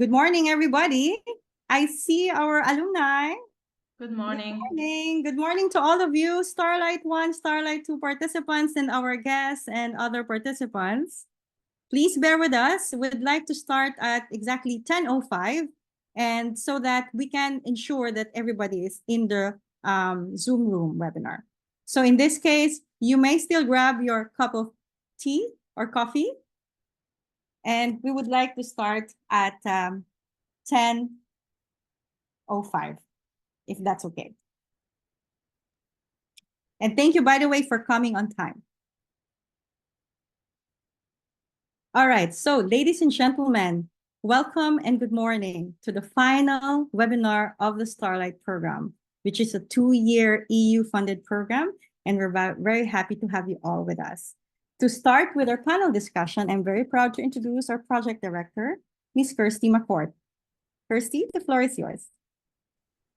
Good morning, everybody. I see our alumni. Good morning. Good morning. Good morning to all of you, Starlight 1, Starlight 2 participants, and our guests and other participants. Please bear with us. We'd like to start at exactly 10:05, and so that we can ensure that everybody is in the Zoom room webinar. So in this case, you may still grab your cup of tea or coffee, and we would like to start at 10:05, if that's okay. And thank you, by the way, for coming on time. All right, so ladies and gentlemen, welcome and good morning to the final webinar of the Starlight program, which is a 2-year EU-funded program, and we're very happy to have you all with us. To start with our panel discussion, I'm very proud to introduce our project director, Ms. Kersty McCourt. Kersty, the floor is yours.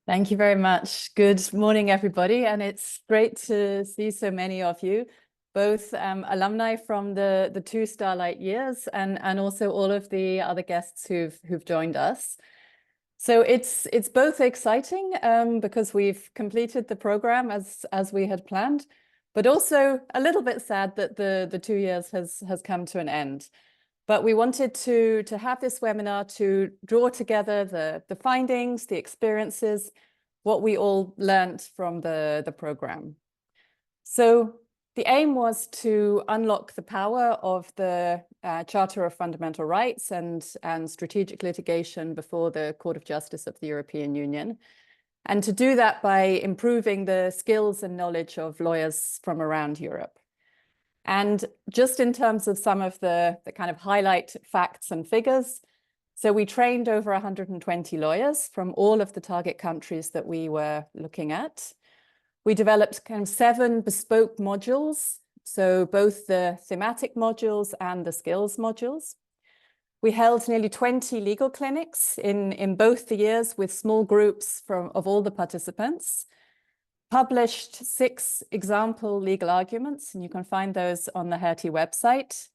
Thank you very much. Good morning, everybody. And it's great to see so many of you, both alumni from the 2 Starlight years and also all of the other guests who've joined us. So it's both exciting because we've completed the program as we had planned, but also a little bit sad that the 2 years has come to an end. But we wanted to have this webinar to draw together the findings, the experiences, what we all learned from the program. So the aim was to unlock the power of the Charter of Fundamental Rights and strategic litigation before the Court of Justice of the European Union, and to do that by improving the skills and knowledge of lawyers from around Europe. And just in terms of some of the kind of highlight facts and figures, so we trained over 120 lawyers from all of the target countries that we were looking at. We developed kind of 7 bespoke modules, so both the thematic modules and the skills modules. We held nearly 20 legal clinics in both the years with small groups of all the participants. Published 6 example legal arguments, and you can find those on the Hertie website,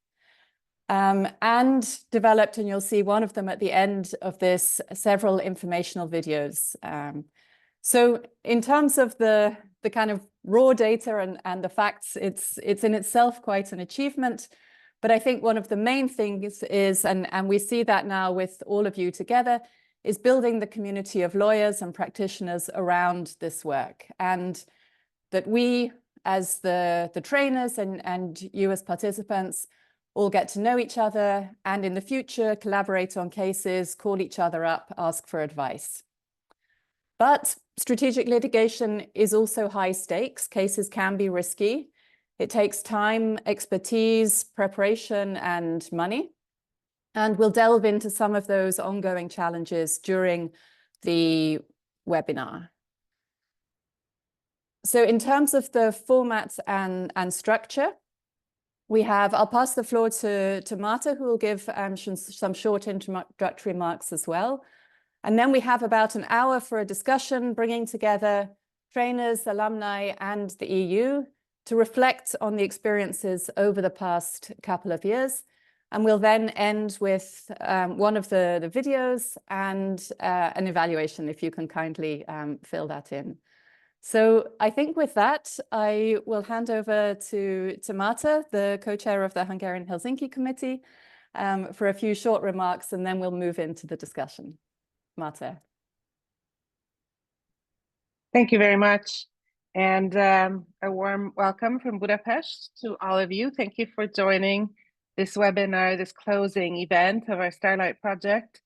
and developed, and you'll see one of them at the end of this, several informational videos. So in terms of the kind of raw data and the facts, it's in itself quite an achievement. But I think one of the main things is, and we see that now with all of you together, is building the community of lawyers and practitioners around this work, and that we as the trainers and you as participants all get to know each other, and in the future collaborate on cases, call each other up, ask for advice. But strategic litigation is also high stakes. Cases can be risky. It takes time, expertise, preparation, and money. And we'll delve into some of those ongoing challenges during the webinar. So in terms of the format and structure, I'll pass the floor to Márta, who will give some short introductory remarks as well. And then we have about an hour for a discussion, bringing together trainers, alumni, and the EU to reflect on the experiences over the past couple of years. And we'll then end with one of the videos and an evaluation, if you can kindly fill that in. So I think with that, I will hand over to Márta, the co-chair of the Hungarian Helsinki Committee, for a few short remarks, and then we'll move into the discussion. Márta. Thank you very much. And a warm welcome from Budapest to all of you. Thank you for joining this webinar, this closing event of our Starlight project.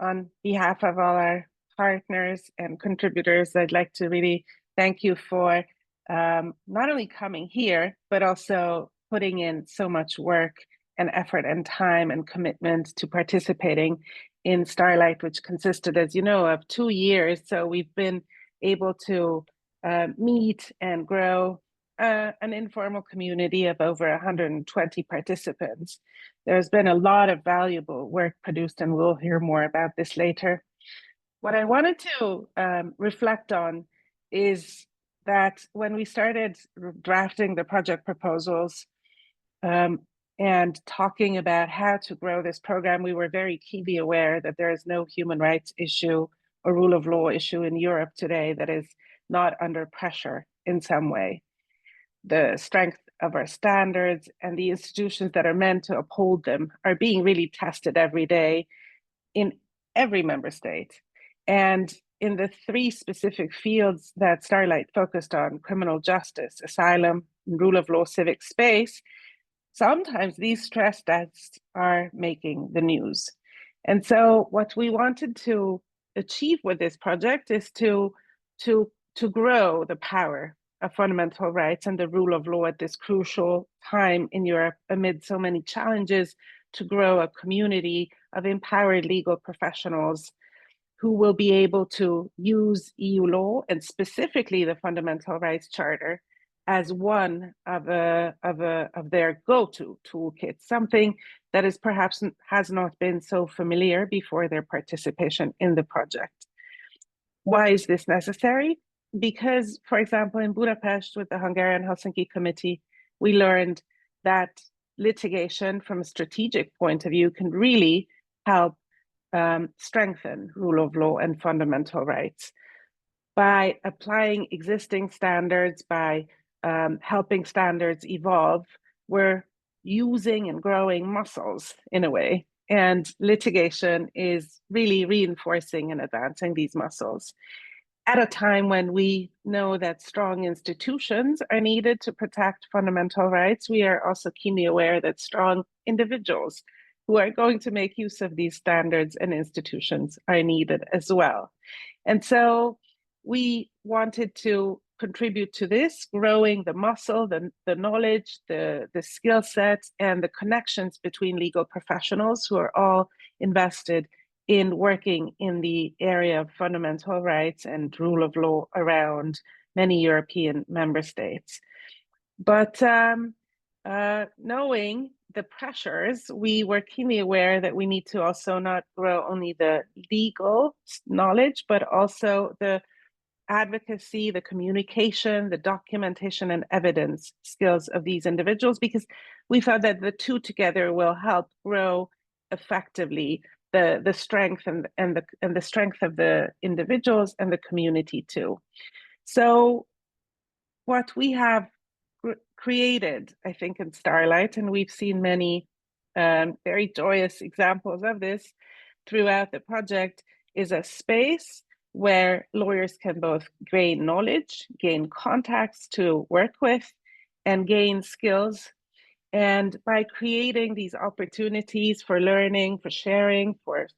On behalf of all our partners and contributors, I'd like to really thank you for not only coming here, but also putting in so much work and effort and time and commitment to participating in Starlight, which consisted, as you know, of 2 years. So we've been able to meet and grow an informal community of over 120 participants. There's been a lot of valuable work produced, and we'll hear more about this later. What I wanted to reflect on is that when we started drafting the project proposals, and talking about how to grow this program, we were very keenly aware that there is no human rights issue or rule of law issue in Europe today that is not under pressure in some way. The strength of our standards and the institutions that are meant to uphold them are being really tested every day in every member state. And in the three specific fields that Starlight focused on, criminal justice, asylum, and rule of law civic space, sometimes these stress tests are making the news. And so what we wanted to achieve with this project is to grow the power of fundamental rights and the rule of law at this crucial time in Europe amid so many challenges, to grow a community of empowered legal professionals who will be able to use EU law and specifically the Fundamental Rights Charter as one of their go-to toolkits, something that is perhaps has not been so familiar before their participation in the project. Why is this necessary? Because, for example, in Budapest with the Hungarian Helsinki Committee, we learned that litigation from a strategic point of view can really help strengthen rule of law and fundamental rights. By applying existing standards, by helping standards evolve, we're using and growing muscles in a way. And litigation is really reinforcing and advancing these muscles. At a time when we know that strong institutions are needed to protect fundamental rights, we are also keenly aware that strong individuals who are going to make use of these standards and institutions are needed as well. And so we wanted to contribute to this, growing the muscle, the knowledge, the skill sets, and the connections between legal professionals who are all invested in working in the area of fundamental rights and rule of law around many European member states. But knowing the pressures, we were keenly aware that we need to also not grow only the legal knowledge, but also the advocacy, the communication, the documentation and evidence skills of these individuals, because we thought that the two together will help grow effectively the strength and the strength of the individuals and the community too. So what we have created, I think, in Starlight, and we've seen many very joyous examples of this throughout the project, is a space where lawyers can both gain knowledge, gain contacts to work with, and gain skills. And by creating these opportunities for learning, for sharing, for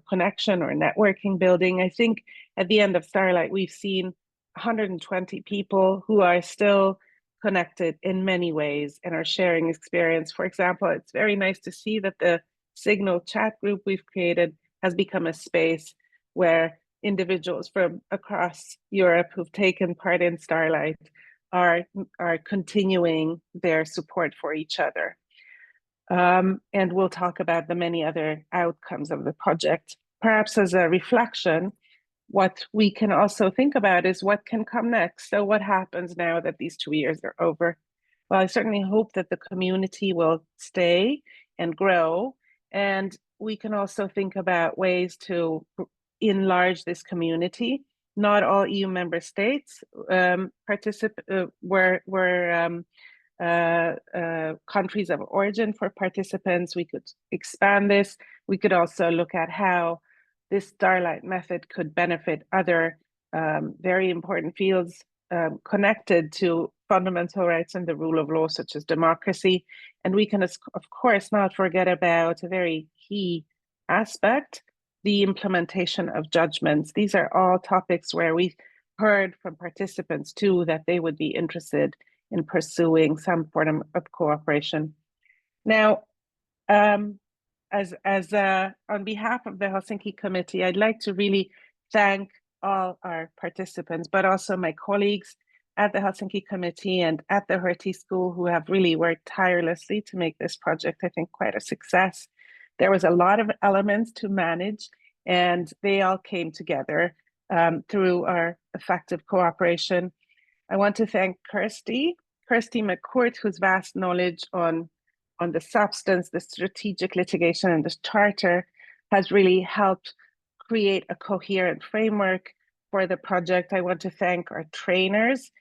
connection or networking building, I think at the end of Starlight, we've seen 120 people who are still connected in many ways and are sharing experience. For example, it's very nice to see that the Signal chat group we've created has become a space where individuals from across Europe who've taken part in Starlight are continuing their support for each other. And we'll talk about the many other outcomes of the project. Perhaps as a reflection, what we can also think about is what can come next. So what happens now that these 2 years are over? Well, I certainly hope that the community will stay and grow. And we can also think about ways to enlarge this community. Not all EU member states were countries of origin for participants. We could expand this. We could also look at how this Starlight method could benefit other very important fields connected to fundamental rights and the rule of law, such as democracy. And we can, of course, not forget about a very key aspect, the implementation of judgments. These are all topics where we've heard from participants too that they would be interested in pursuing some form of cooperation. Now, on behalf of the Helsinki Committee, I'd like to really thank all our participants, but also my colleagues at the Helsinki Committee and at the Hertie School who have really worked tirelessly to make this project, I think, quite a success. There was a lot of elements to manage, and they all came together through our effective cooperation. I want to thank Kersty McCourt, whose vast knowledge on on the substance, the strategic litigation, and the charter has really helped create a coherent framework for the project. I want to thank our trainers,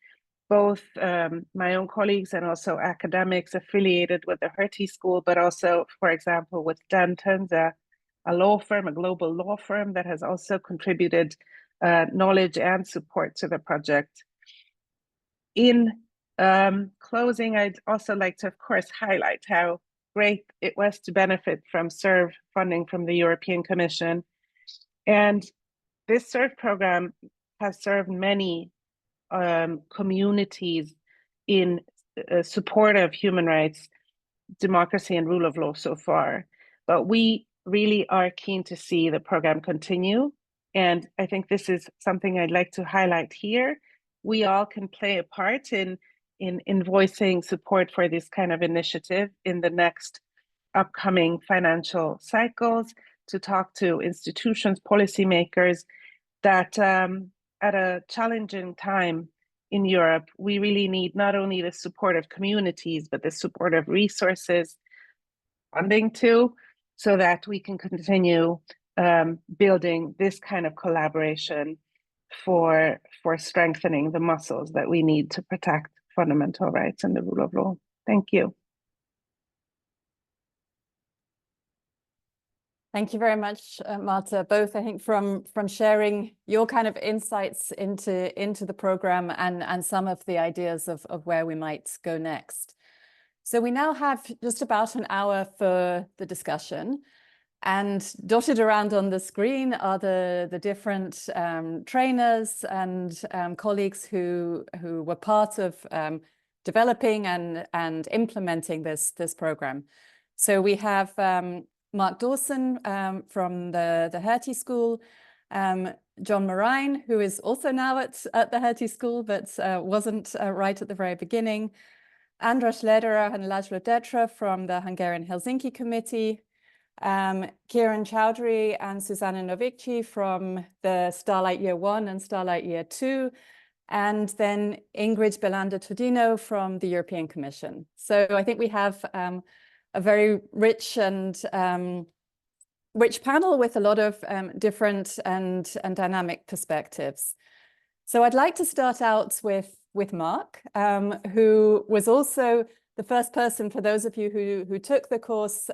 both my own colleagues and also academics affiliated with the Hertie School, but also, for example, with Dentons, a law firm, a global law firm that has also contributed knowledge and support to the project. In closing, I'd also like to, of course, highlight how great it was to benefit from SERVE funding from the European Commission. And this SERVE program has served many communities in support of human rights, democracy, and rule of law so far. But we really are keen to see the program continue. And I think this is something I'd like to highlight here. We all can play a part in voicing support for this kind of initiative in the next upcoming financial cycles, to talk to institutions, policymakers, that at a challenging time in Europe, we really need not only the support of communities, but the support of resources, funding too, so that we can continue building this kind of collaboration for strengthening the muscles that we need to protect fundamental rights and the rule of law. Thank you. Thank you very much, Márta, both I think from sharing your kind of insights into the program and some of the ideas of where we might go next. So we now have just about an hour for the discussion, and dotted around on the screen are the different trainers and colleagues who were part of developing and implementing this program. So we have Mark Dawson from the Hertie School, John Morijn, who is also now at the Hertie School, but wasn't right at the very beginning, András Léderer and László Detre from the Hungarian Helsinki Committee, Kiran, Chaudhuri and Zuzanna Nowicka from the STARLIGHT Year 1 and STARLIGHT Year 2, and then Ingrid Bellander Todino from the European Commission. So I think we have a very rich and rich panel with a lot of different and dynamic perspectives. So I'd like to start out with Mark, who was also the first person, for those of you who took the course.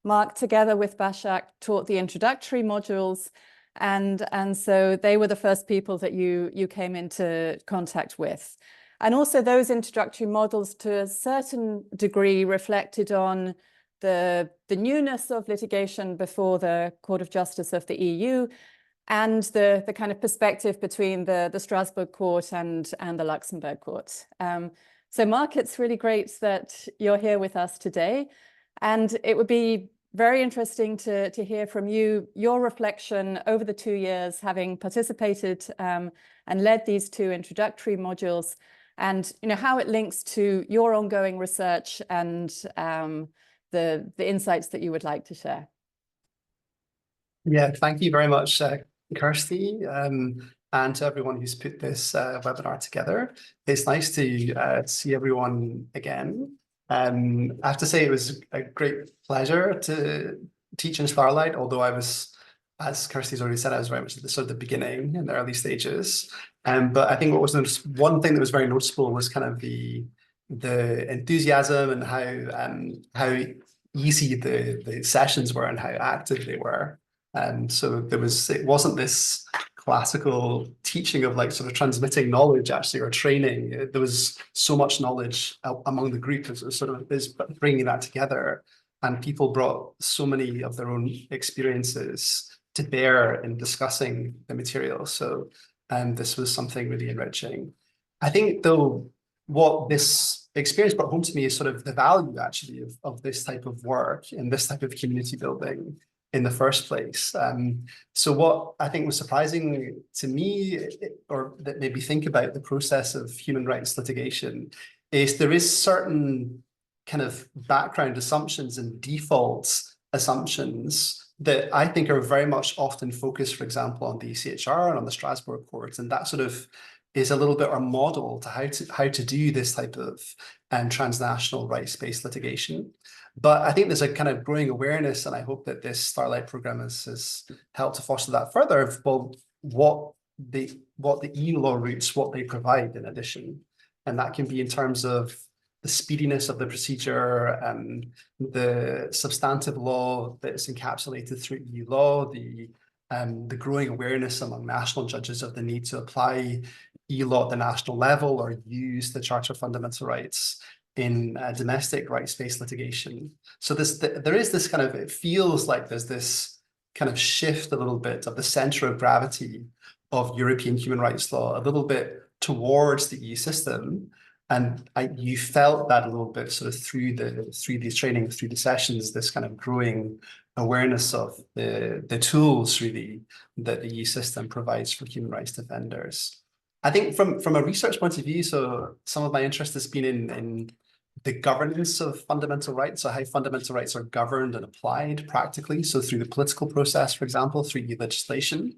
Mark, together with Başak, taught the introductory modules, and so they were the first people that you came into contact with. And also those introductory models to a certain degree reflected on the newness of litigation before the Court of Justice of the EU, and the kind of perspective between the Strasbourg Court and the Luxembourg Court. So Mark, it's really great that you're here with us today, and it would be very interesting to hear from you, your reflection over the 2 years, having participated and led these 2 introductory modules, and how it links to your ongoing research and the insights that you would like to share. Yeah, thank you very much, Kersty, and to everyone who's put this webinar together. It's nice to see everyone again. I have to say it was a great pleasure to teach in STARLIGHT, although I was, as Kersty's already said, I was very much at the sort of the beginning, in the early stages. But I think what was one thing that was very noticeable was kind of the enthusiasm and how easy the sessions were and how active they were. So it wasn't this classical teaching of like sort of transmitting knowledge actually, or training. There was so much knowledge among the group as sort of bringing that together, and people brought so many of their own experiences to bear in discussing the material. So this was something really enriching. I think though what this experience brought home to me is sort of the value actually of this type of work and this type of community building in the first place. So what I think was surprising to me, or that made me think about the process of human rights litigation, is there is certain kind of background assumptions and default assumptions that I think are very much often focused, for example, on the ECHR and on the Strasbourg courts, and that sort of is a little bit our model to how to do this type of transnational rights-based litigation. But I think there's a kind of growing awareness, and I hope that this STARLIGHT program has helped to foster that further, of what the EU law routes, what they provide in addition. And that can be in terms of the speediness of the procedure, the substantive law that is encapsulated through EU law, the growing awareness among national judges of the need to apply EU law at the national level or use the Charter of Fundamental Rights in domestic rights-based litigation. So there is this kind of, it feels like there's this kind of shift a little bit of the center of gravity of European human rights law, a little bit towards the EU system. And you felt that a little bit sort of through these trainings, through the sessions, this kind of growing awareness of the tools really that the EU system provides for human rights defenders. I think from a research point of view, so some of my interest has been in the governance of fundamental rights, so how fundamental rights are governed and applied practically. So through the political process, for example, through EU legislation.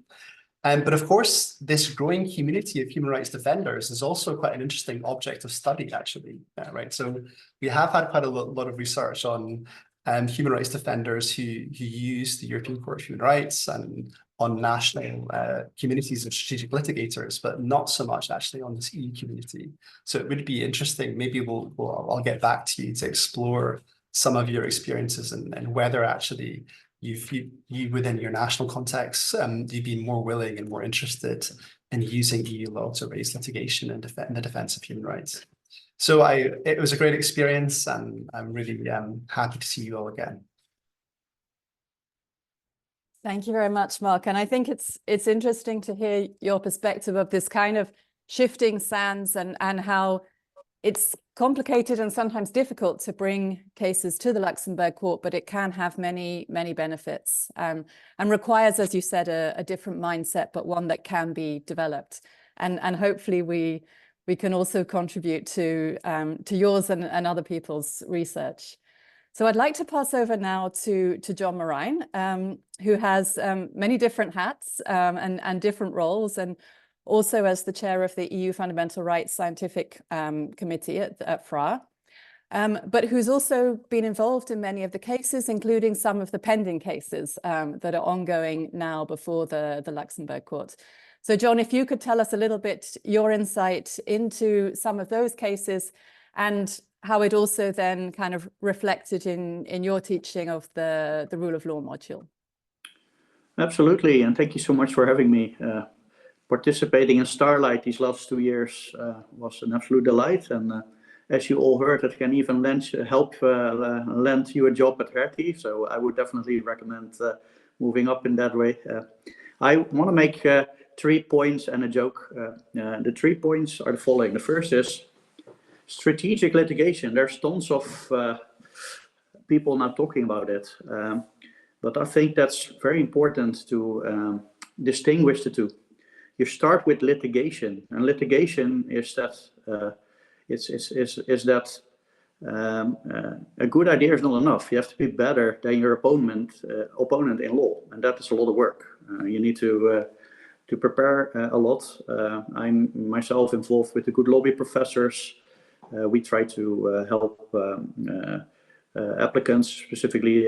But of course, this growing community of human rights defenders is also quite an interesting object of study, actually, right? So we have had quite a lot of research on human rights defenders who use the European Court of Human Rights and on national communities of strategic litigators, but not so much actually on this EU community. So it would be interesting. Maybe I'll get back to you to explore some of your experiences and whether actually you within your national context, you'd be more willing and more interested in using EU law to raise litigation and in the defense of human rights. So it was a great experience, and I'm really happy to see you all again. Thank you very much, Mark. And I think it's interesting to hear your perspective of this kind of shifting sands and how it's complicated and sometimes difficult to bring cases to the Luxembourg court, but it can have many, many benefits and requires, as you said, a different mindset, but one that can be developed. And hopefully we can also contribute to yours and other people's research. So I'd like to pass over now to John Morijn, who has many different hats and different roles, and also as the chair of the EU Fundamental Rights Scientific Committee at FRA, but who's also been involved in many of the cases, including some of the pending cases that are ongoing now before the Luxembourg court. So John, if you could tell us a little bit your insight into some of those cases and how it also then kind of reflected in your teaching of the rule of law module. Absolutely, and thank you so much for having me. Participating in STARLIGHT these last 2 years was an absolute delight, and as you all heard, it can even help land you a job at Hertie, so I would definitely recommend moving up in that way. I want to make 3 points and a joke. The 3 points are the following. The first is strategic litigation. There's tons of people now talking about it, but I think that's very important to distinguish the two. You start with litigation, and litigation is that a good idea is not enough. You have to be better than your opponent in law, and that is a lot of work. You need to prepare a lot. I'm myself involved with the good lobby professors. We try to help applicants, specifically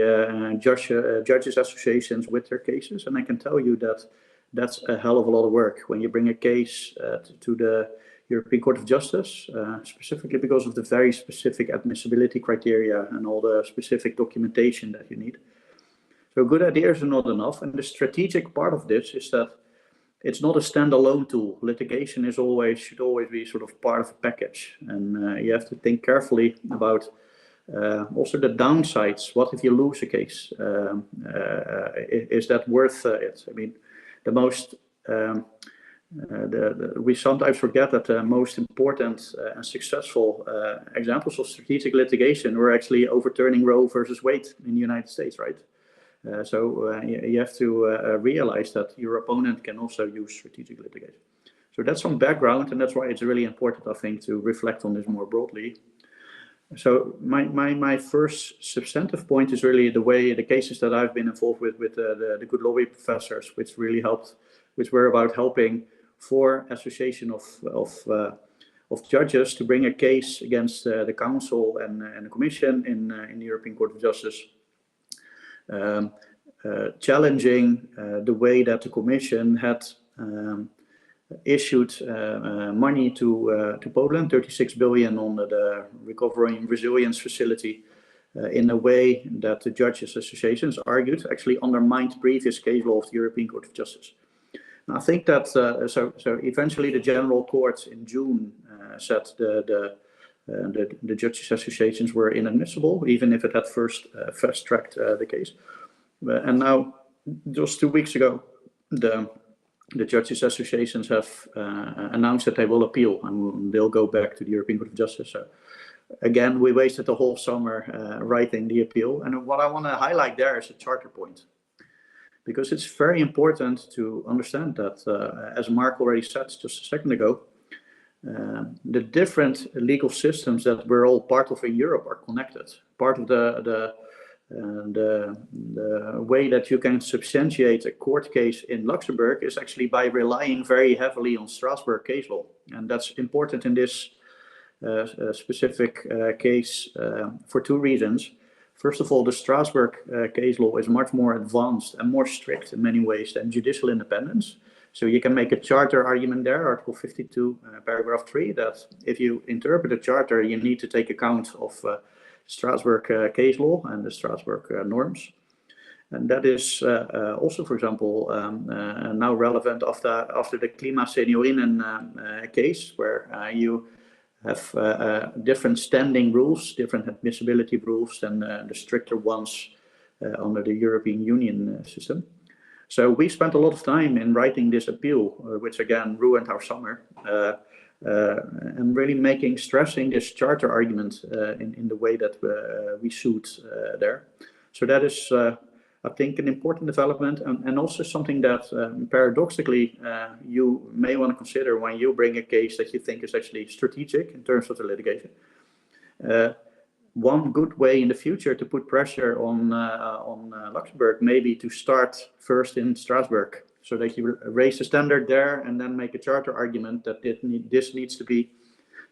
judges associations, with their cases, and I can tell you that that's a hell of a lot of work when you bring a case to the European Court of Justice, specifically because of the very specific admissibility criteria and all the specific documentation that you need. So good ideas are not enough, and the strategic part of this is that it's not a standalone tool. Litigation should always be sort of part of a package, and you have to think carefully about also the downsides. What if you lose a case? Is that worth it? I mean, we sometimes forget that the most important and successful examples of strategic litigation were actually overturning Roe versus Wade in the United States, right? So you have to realize that your opponent can also use strategic litigation. So that's some background, and that's why it's really important, I think, to reflect on this more broadly. So my first substantive point is really the cases that I've been involved with the good lobby professors, which really helped, which were about helping for association of judges to bring a case against the council and the commission in the European Court of Justice, challenging the way that the commission had issued money to Poland, 36 billion under the Recovery and Resilience Facility, in a way that the judges associations argued actually undermined previous case law of the European Court of Justice. And I think that so eventually the General Court in June said the judges associations were inadmissible, even if it had first fast-tracked the case. And now, just 2 weeks ago, the judges associations have announced that they will appeal and they'll go back to the European Court of Justice. So again, we wasted the whole summer writing the appeal. And what I want to highlight there is a charter point, because it's very important to understand that, as Mark already said just a second ago, the different legal systems that we're all part of in Europe are connected. Part of the way that you can substantiate a court case in Luxembourg is actually by relying very heavily on Strasbourg case law. And that's important in this specific case for 2 reasons. First of all, the Strasbourg case law is much more advanced and more strict in many ways than judicial independence. So you can make a charter argument there, Article 52, paragraph 3, that if you interpret a charter, you need to take account of Strasbourg case law and the Strasbourg norms. And that is also, for example, now relevant after the Klima Seniorinnen case, where you have different standing rules, different admissibility rules than the stricter ones under the European Union system. So we spent a lot of time in writing this appeal, which again ruined our summer, and really stressing this charter argument in the way that we sued there. So that is, I think, an important development, and also something that paradoxically you may want to consider when you bring a case that you think is actually strategic in terms of the litigation. One good way in the future to put pressure on Luxembourg may be to start first in Strasbourg, so that you raise the standard there and then make a charter argument that this needs to be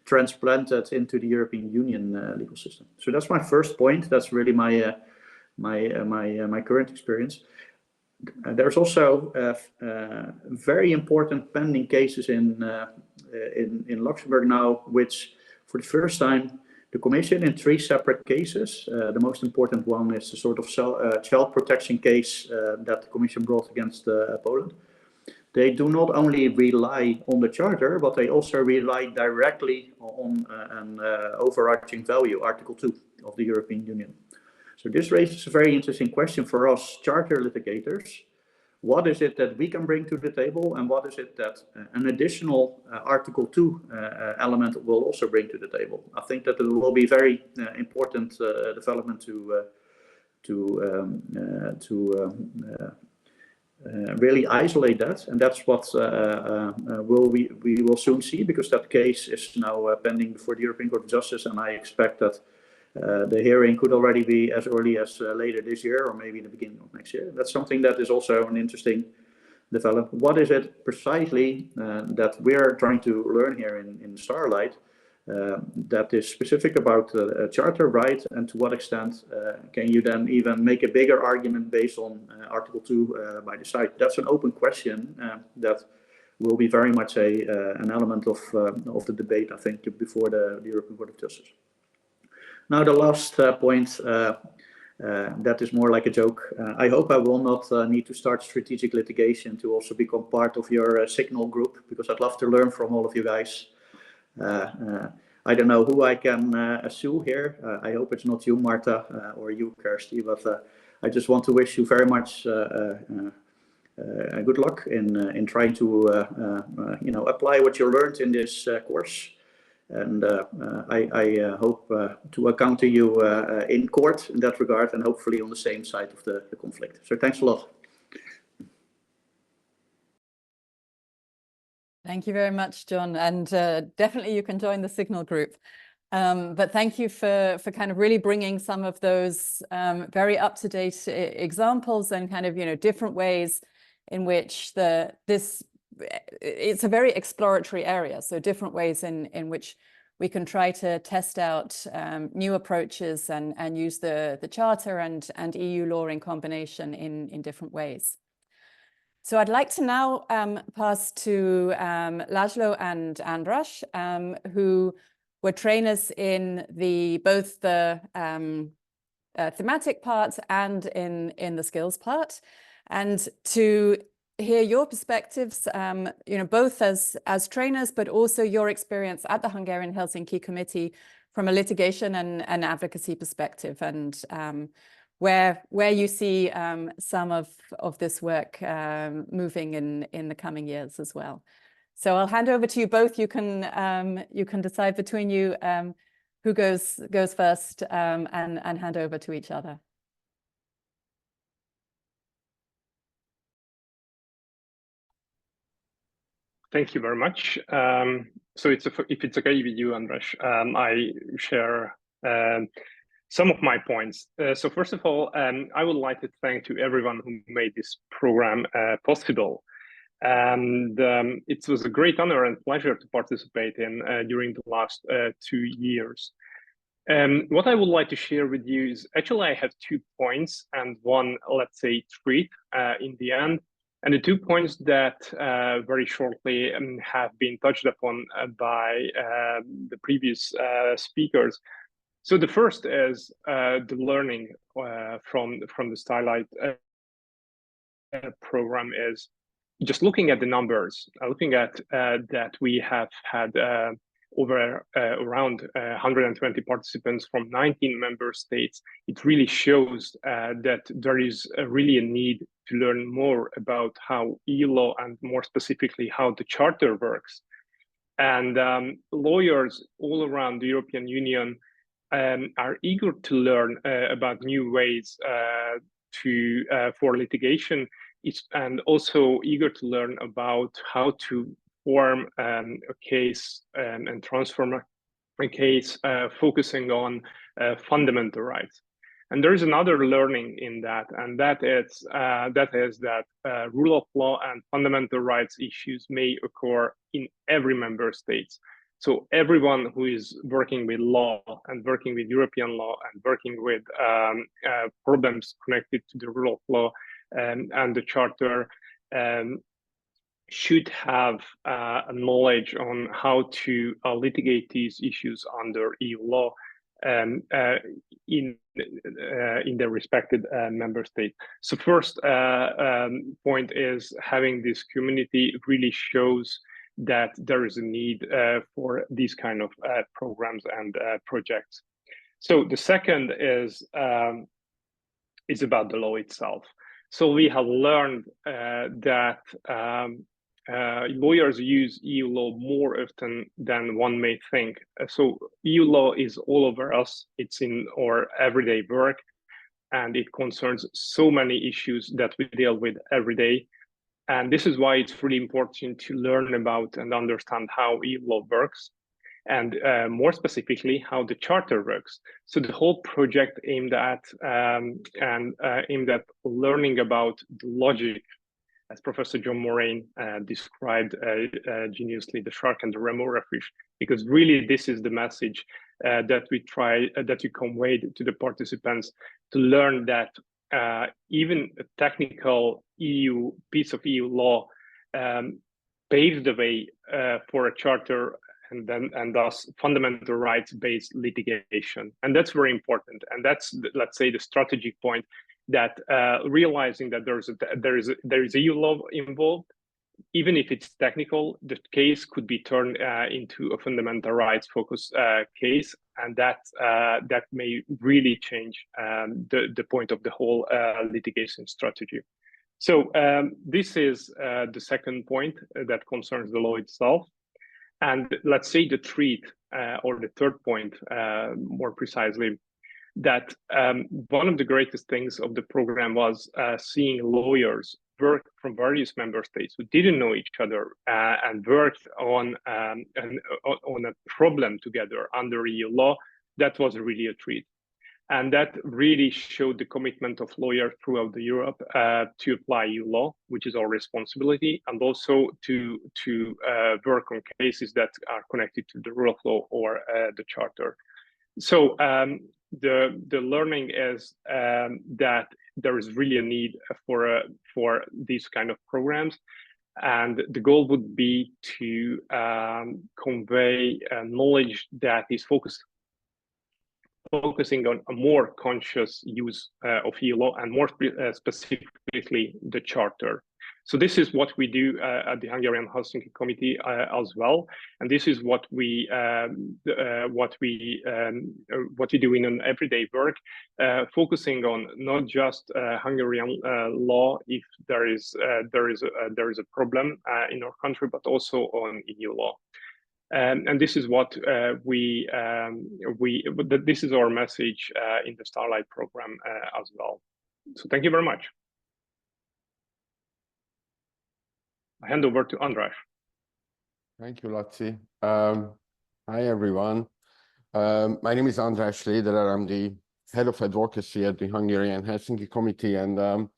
transplanted into the European Union legal system. So that's my first point. That's really my current experience. There's also very important pending cases in Luxembourg now, which for the first time the Commission in 3 separate cases. The most important one is the sort of child protection case that the Commission brought against Poland. They do not only rely on the Charter, but they also rely directly on an overarching value, Article 2 of the European Union. So this raises a very interesting question for us Charter litigators. What is it that we can bring to the table, and what is it that an additional Article 2 element will also bring to the table? I think that it will be very important development to really isolate that, and that's what we will soon see, because that case is now pending before the European Court of Justice, and I expect that the hearing could already be as early as later this year, or maybe in the beginning of next year. That's something that is also an interesting development. What is it precisely that we're trying to learn here in Starlight that is specific about a charter right, and to what extent can you then even make a bigger argument based on Article 2 by the side? That's an open question that will be very much an element of the debate, I think, before the European Court of Justice. Now, the last point, that is more like a joke. I hope I will not need to start strategic litigation to also become part of your Signal group, because I'd love to learn from all of you guys. I don't know who I can sue here. I hope it's not you, Márta, or you, Kersty, but I just want to wish you very much good luck in trying to apply what you learned in this course. And I hope to encounter you in court in that regard, and hopefully on the same side of the conflict. So thanks a lot. Thank you very much, John. And definitely you can join the Signal group. But thank you for kind of really bringing some of those very up-to-date examples and kind of, different ways in which this it's a very exploratory area. So different ways in which we can try to test out new approaches and use the Charter and EU law in combination in different ways. So I'd like to now pass to László and András, who were trainers in both the thematic part and in the skills part, and to hear your perspectives, both as trainers, but also your experience at the Hungarian Helsinki Committee from a litigation and advocacy perspective, and where you see some of this work moving in the coming years as well. So I'll hand over to you both. You can decide between you who goes first, and hand over to each other. Thank you very much. So if it's okay with you, András, I share some of my points. So first of all, I would like to thank to everyone who made this program possible. And it was a great honor and pleasure to participate in during the last 2 years. What I would like to share with you is, actually I have 2 points and one, let's say, treat in the end. And the 2 points that very shortly have been touched upon by the previous speakers. So the first is the learning from the STARLIGHT program is just looking at the numbers, looking at that we have had over around 120 participants from 19 member states. It really shows that there is really a need to learn more about how EU law and more specifically how the Charter works. And lawyers all around the European Union are eager to learn about new ways for litigation, and also eager to learn about how to form a case and transform a case focusing on fundamental rights. And there is another learning in that, and that is that rule of law and fundamental rights issues may occur in every member state. So everyone who is working with law and working with European law and working with problems connected to the rule of law and the Charter should have a knowledge on how to litigate these issues under EU law in their respected member state. So first point is having this community really shows that there is a need for these kind of programs and projects. So the second is about the law itself. So we have learned that lawyers use EU law more often than one may think. So EU law is all over us. It's in our everyday work, and it concerns so many issues that we deal with every day. And this is why it's really important to learn about and understand how EU law works, and more specifically, how the Charter works. So the whole project aimed at learning about the logic, as Professor John Morijn described geniusly, the shark and the remora fish, because really this is the message that you conveyed to the participants, to learn that even a technical piece of EU law paves the way for a Charter and thus fundamental rights-based litigation. And that's very important. And that's, let's say, the strategic point, that realizing that there is EU law involved, even if it's technical, the case could be turned into a fundamental rights-focused case, and that may really change the point of the whole litigation strategy. So this is the second point that concerns the law itself. And let's say the treat, or the third point, more precisely, that one of the greatest things of the program was seeing lawyers work from various member states who didn't know each other and worked on a problem together under EU law. That was really a treat. And that really showed the commitment of lawyers throughout Europe to apply EU law, which is our responsibility, and also to work on cases that are connected to the rule of law or the charter. So the learning is that there is really a need for these kind of programs, and the goal would be to convey knowledge that is focusing on a more conscious use of EU law, and more specifically the charter. So this is what we do at the Hungarian Helsinki Committee as well, and this is what we do in an everyday work, focusing on not just Hungarian law if there is a problem in our country, but also on EU law. And this is what this is our message in the STARLIGHT program as well. So thank you very much. I hand over to András. Thank you, Laci. Hi, everyone. My name is András Léderer. I'm the head of advocacy at the Hungarian Helsinki Committee, and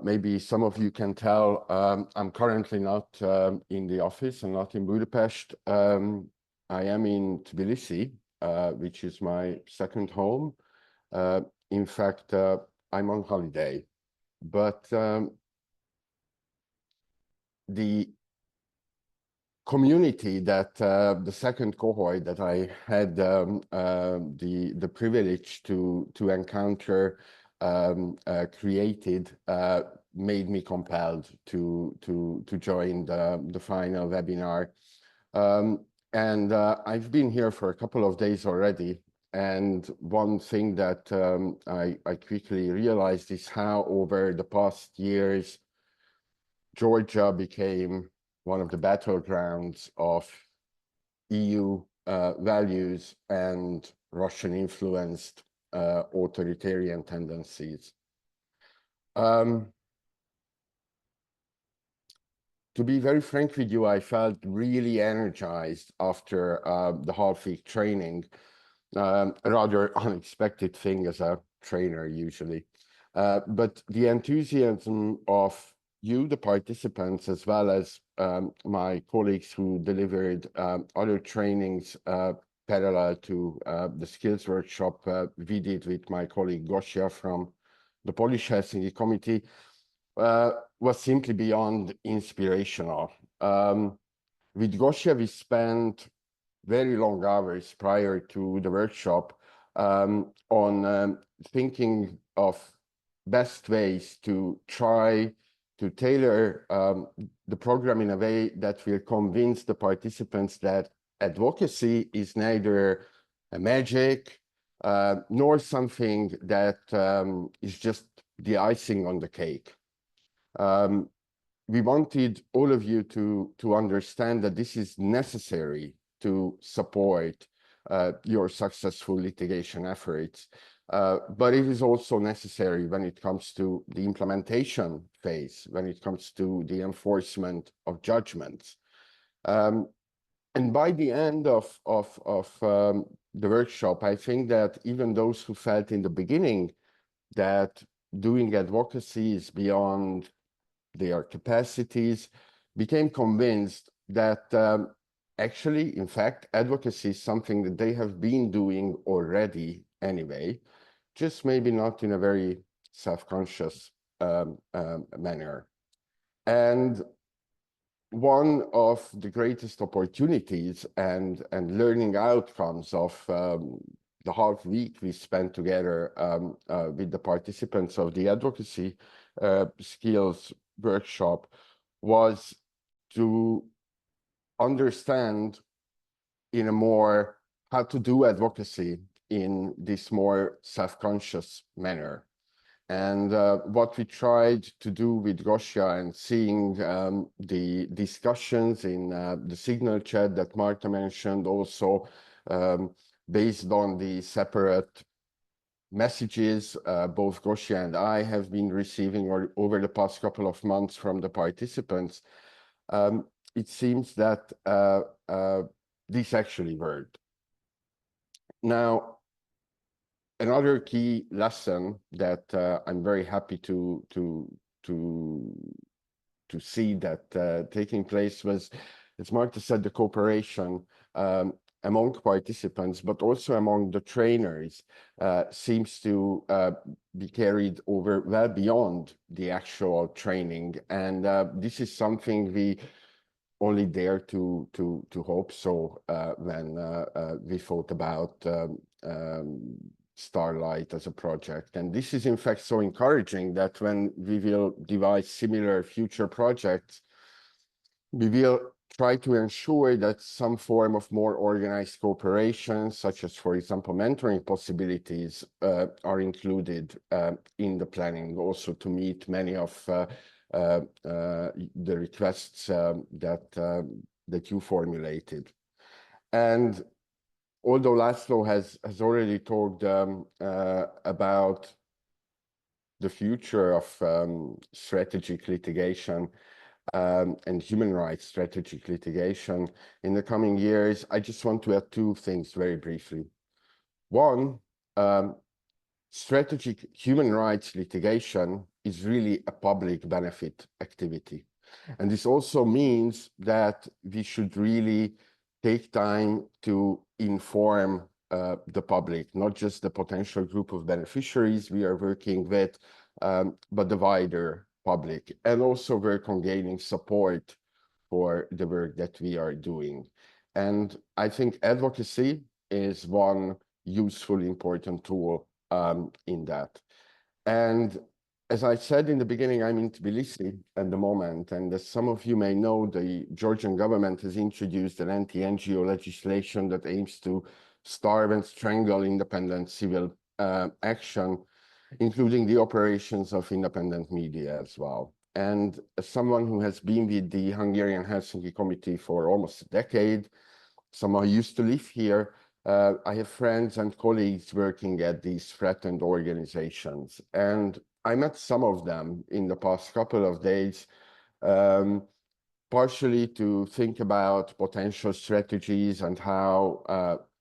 maybe some of you can tell I'm currently not in the office and not in Budapest. I am in Tbilisi, which is my second home. In fact, I'm on holiday, but the community that the second cohort that I had the privilege to encounter created made me compelled to join the final webinar. And I've been here for a couple of days already, and one thing that I quickly realized is how over the past years Georgia became one of the battlegrounds of EU values and Russian-influenced authoritarian tendencies. To be very frank with you, I felt really energized after the half-week training, a rather unexpected thing as a trainer usually. But the enthusiasm of you, the participants, as well as my colleagues who delivered other trainings parallel to the skills workshop we did with my colleague Gosia from the Polish Helsinki Committee, was simply beyond inspirational. With Gosia, we spent very long hours prior to the workshop on thinking of best ways to try to tailor the program in a way that will convince the participants that advocacy is neither a magic nor something that is just the icing on the cake. We wanted all of you to understand that this is necessary to support your successful litigation efforts, but it is also necessary when it comes to the implementation phase, when it comes to the enforcement of judgments. And by the end of the workshop, I think that even those who felt in the beginning that doing advocacy is beyond their capacities became convinced that actually, in fact, advocacy is something that they have been doing already anyway, just maybe not in a very self-conscious manner. And one of the greatest opportunities and learning outcomes of the half week we spent together with the participants of the advocacy skills workshop was to understand in a more how to do advocacy in this more self-conscious manner. And what we tried to do with Gosia and seeing the discussions in the Signal chat that Márta mentioned, also based on the separate messages both Gosia and I have been receiving over the past couple of months from the participants, it seems that this actually worked. Now, another key lesson that I'm very happy to see that taking place was, as Márta said, the cooperation among participants, but also among the trainers, seems to be carried over well beyond the actual training. And this is something we only dare to hope so when we thought about STARLIGHT as a project. And this is in fact so encouraging that when we will devise similar future projects, we will try to ensure that some form of more organized cooperation, such as, for example, mentoring possibilities, are included in the planning, also to meet many of the requests that you formulated. And although László has already talked about the future of strategic litigation and human rights strategic litigation in the coming years, I just want to add two things very briefly. One, strategic human rights litigation is really a public benefit activity. And this also means that we should really take time to inform the public, not just the potential group of beneficiaries we are working with, but the wider public, and also work on gaining support for the work that we are doing. And I think advocacy is one useful, important tool in that. And as I said in the beginning, I'm in Tbilisi at the moment, and as some of you may know, the Georgian government has introduced an anti-NGO legislation that aims to starve and strangle independent civil action, including the operations of independent media as well. And as someone who has been with the Hungarian Helsinki Committee for almost a decade, someone who used to live here, I have friends and colleagues working at these threatened organizations. And I met some of them in the past couple of days, partially to think about potential strategies and how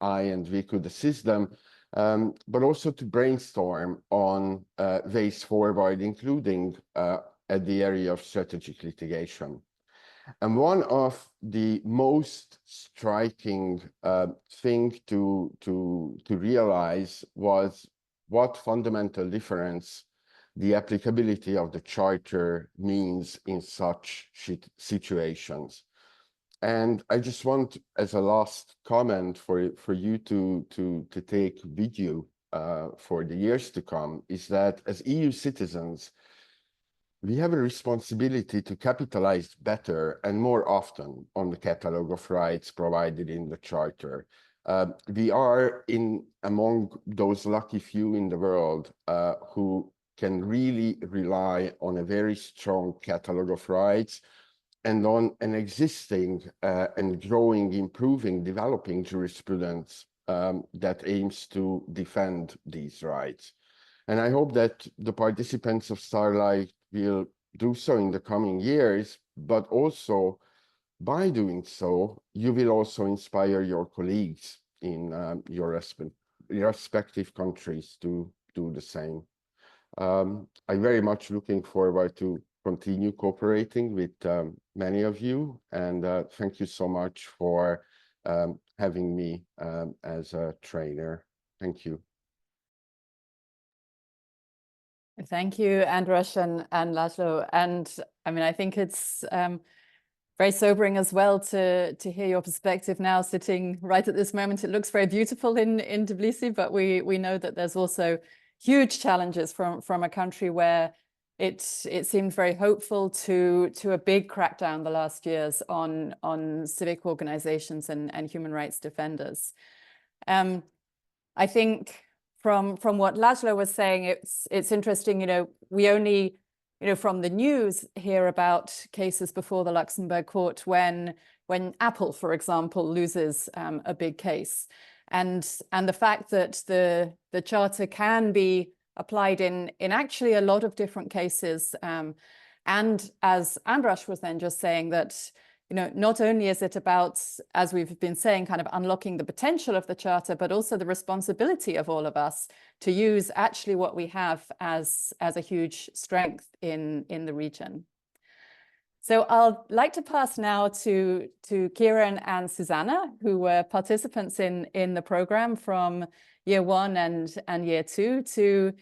I and we could assist them, but also to brainstorm on ways forward, including at the area of strategic litigation. And one of the most striking thing to realize was what fundamental difference the applicability of the Charter means in such situations. And I just want, as a last comment for you to take with you for the years to come, is that as EU citizens, we have a responsibility to capitalize better and more often on the catalogue of rights provided in the Charter. We are among those lucky few in the world who can really rely on a very strong catalogue of rights and on an existing and growing, improving, developing jurisprudence that aims to defend these rights. And I hope that the participants of STARLIGHT will do so in the coming years, but also by doing so, you will also inspire your colleagues in your respective countries to do the same. I'm very much looking forward to continue cooperating with many of you, and thank you so much for having me as a trainer. Thank you. Thank you, András and László. And I mean, I think it's very sobering as well to hear your perspective now, sitting right at this moment. It looks very beautiful in Tbilisi, but we know that there's also huge challenges from a country where it seemed very hopeful to a big crackdown the last years on civic organizations and human rights defenders. I think from what László was saying, it's interesting, you know, we only, you know, from the news hear about cases before the Luxembourg court when Apple, for example, loses a big case. And the fact that the Charter can be applied in actually a lot of different cases. And as András was then just saying, that, not only is it about, as we've been saying, kind of unlocking the potential of the Charter, but also the responsibility of all of us to use actually what we have as a huge strength in the region. So I'd like to pass now to Kiran and Zuzanna, who were participants in the program from year 1 and year 2, to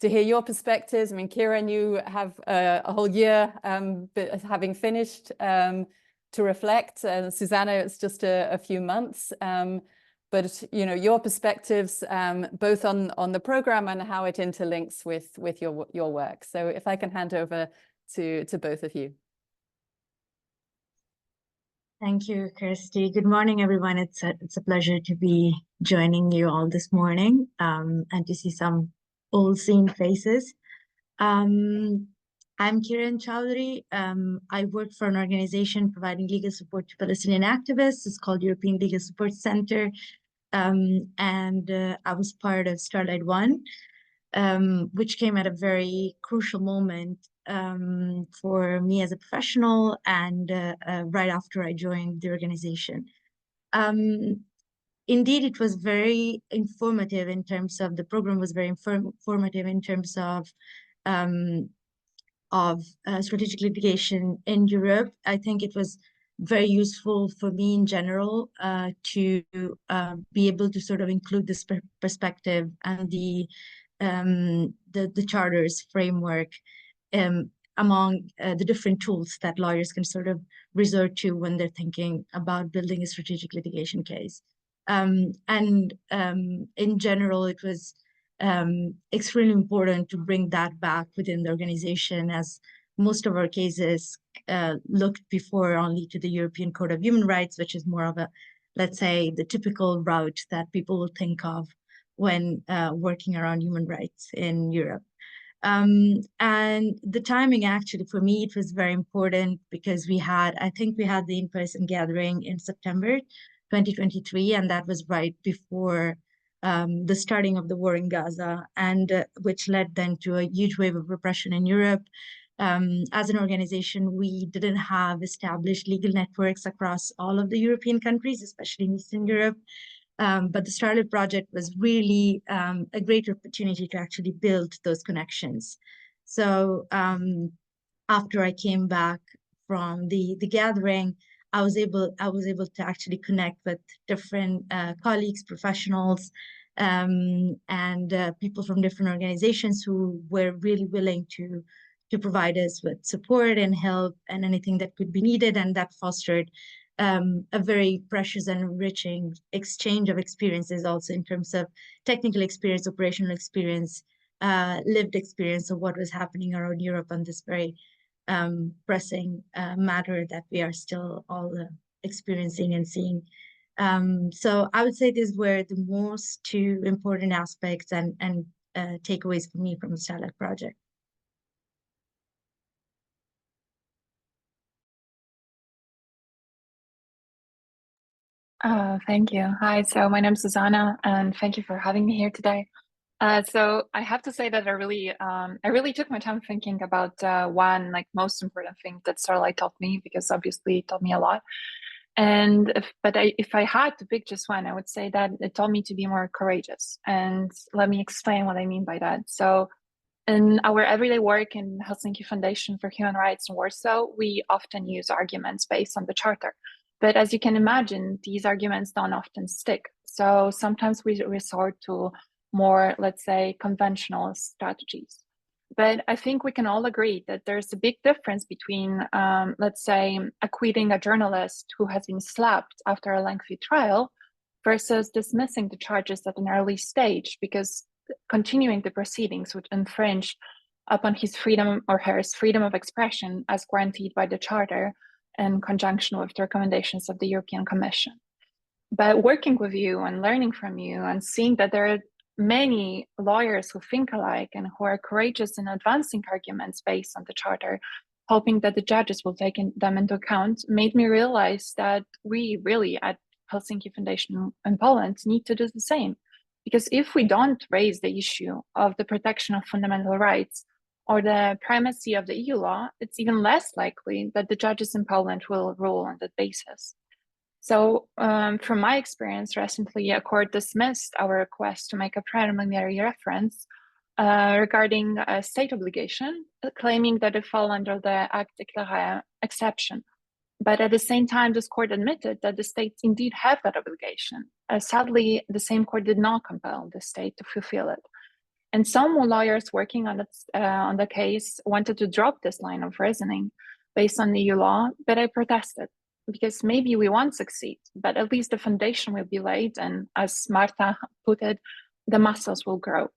hear your perspectives. I mean, Kiran, you have a whole year having finished to reflect. Zuzanna, it's just a few months. But your perspectives, both on the program and how it interlinks with your work. So if I can hand over to both of you. Thank you, Kersty. Good morning, everyone. It's a pleasure to be joining you all this morning and to see some old seen faces. I'm Kiran Chaudhuri. I work for an organization providing legal support to Palestinian activists. It's called European Legal Support Center. And I was part of Starlight 1, which came at a very crucial moment for me as a professional and right after I joined the organization. Indeed, it was very informative in terms of, the program was very informative in terms of strategic litigation in Europe. I think it was very useful for me in general to be able to sort of include this perspective and the Charter's framework among the different tools that lawyers can sort of resort to when they're thinking about building a strategic litigation case. And in general, it was extremely important to bring that back within the organization, as most of our cases looked before only to the European Court of Human Rights, which is more of a, let's say, the typical route that people will think of when working around human rights in Europe. And the timing, actually, for me, it was very important because I think we had the in-person gathering in September 2023, and that was right before the starting of the war in Gaza, and which led then to a huge wave of repression in Europe. As an organization, we didn't have established legal networks across all of the European countries, especially in Eastern Europe. But the Starlight project was really a great opportunity to actually build those connections. So after I came back from the gathering, I was able to actually connect with different colleagues, professionals, and people from different organizations who were really willing to provide us with support and help and anything that could be needed, and that fostered a very precious and enriching exchange of experiences, also in terms of technical experience, operational experience, lived experience of what was happening around Europe on this very pressing matter that we are still all experiencing and seeing. So I would say these were the most two important aspects and takeaways for me from the Starlight project. Thank you. Hi, so my name is Zuzanna, and thank you for having me here today. So I have to say that I really took my time thinking about one most important thing that Starlight taught me, because obviously it taught me a lot. And if I had to pick just one, I would say that it taught me to be more courageous. And let me explain what I mean by that. So in our everyday work in Helsinki Foundation for Human Rights in Warsaw, we often use arguments based on the Charter. But as you can imagine, these arguments don't often stick. So sometimes we resort to more, let's say, conventional strategies. But I think we can all agree that there's a big difference between, let's say, acquitting a journalist who has been slapped after a lengthy trial versus dismissing the charges at an early stage, because continuing the proceedings would infringe upon his freedom or her freedom of expression as guaranteed by the Charter in conjunction with the recommendations of the European Commission. But working with you and learning from you and seeing that there are many lawyers who think alike and who are courageous in advancing arguments based on the Charter, hoping that the judges will take them into account, made me realize that we really at Helsinki Foundation in Poland need to do the same. Because if we don't raise the issue of the protection of fundamental rights, or the primacy of the EU law, it's even less likely that the judges in Poland will rule on that basis. So from my experience recently, a court dismissed our request to make a preliminary reference regarding a state obligation, claiming that it fell under the Acte Déclaré exception. But at the same time, this court admitted that the states indeed have that obligation. Sadly, the same court did not compel the state to fulfill it. And some lawyers working on the case wanted to drop this line of reasoning based on the EU law, but I protested because maybe we won't succeed, but at least the foundation will be laid, and as Márta put it, the muscles will grow.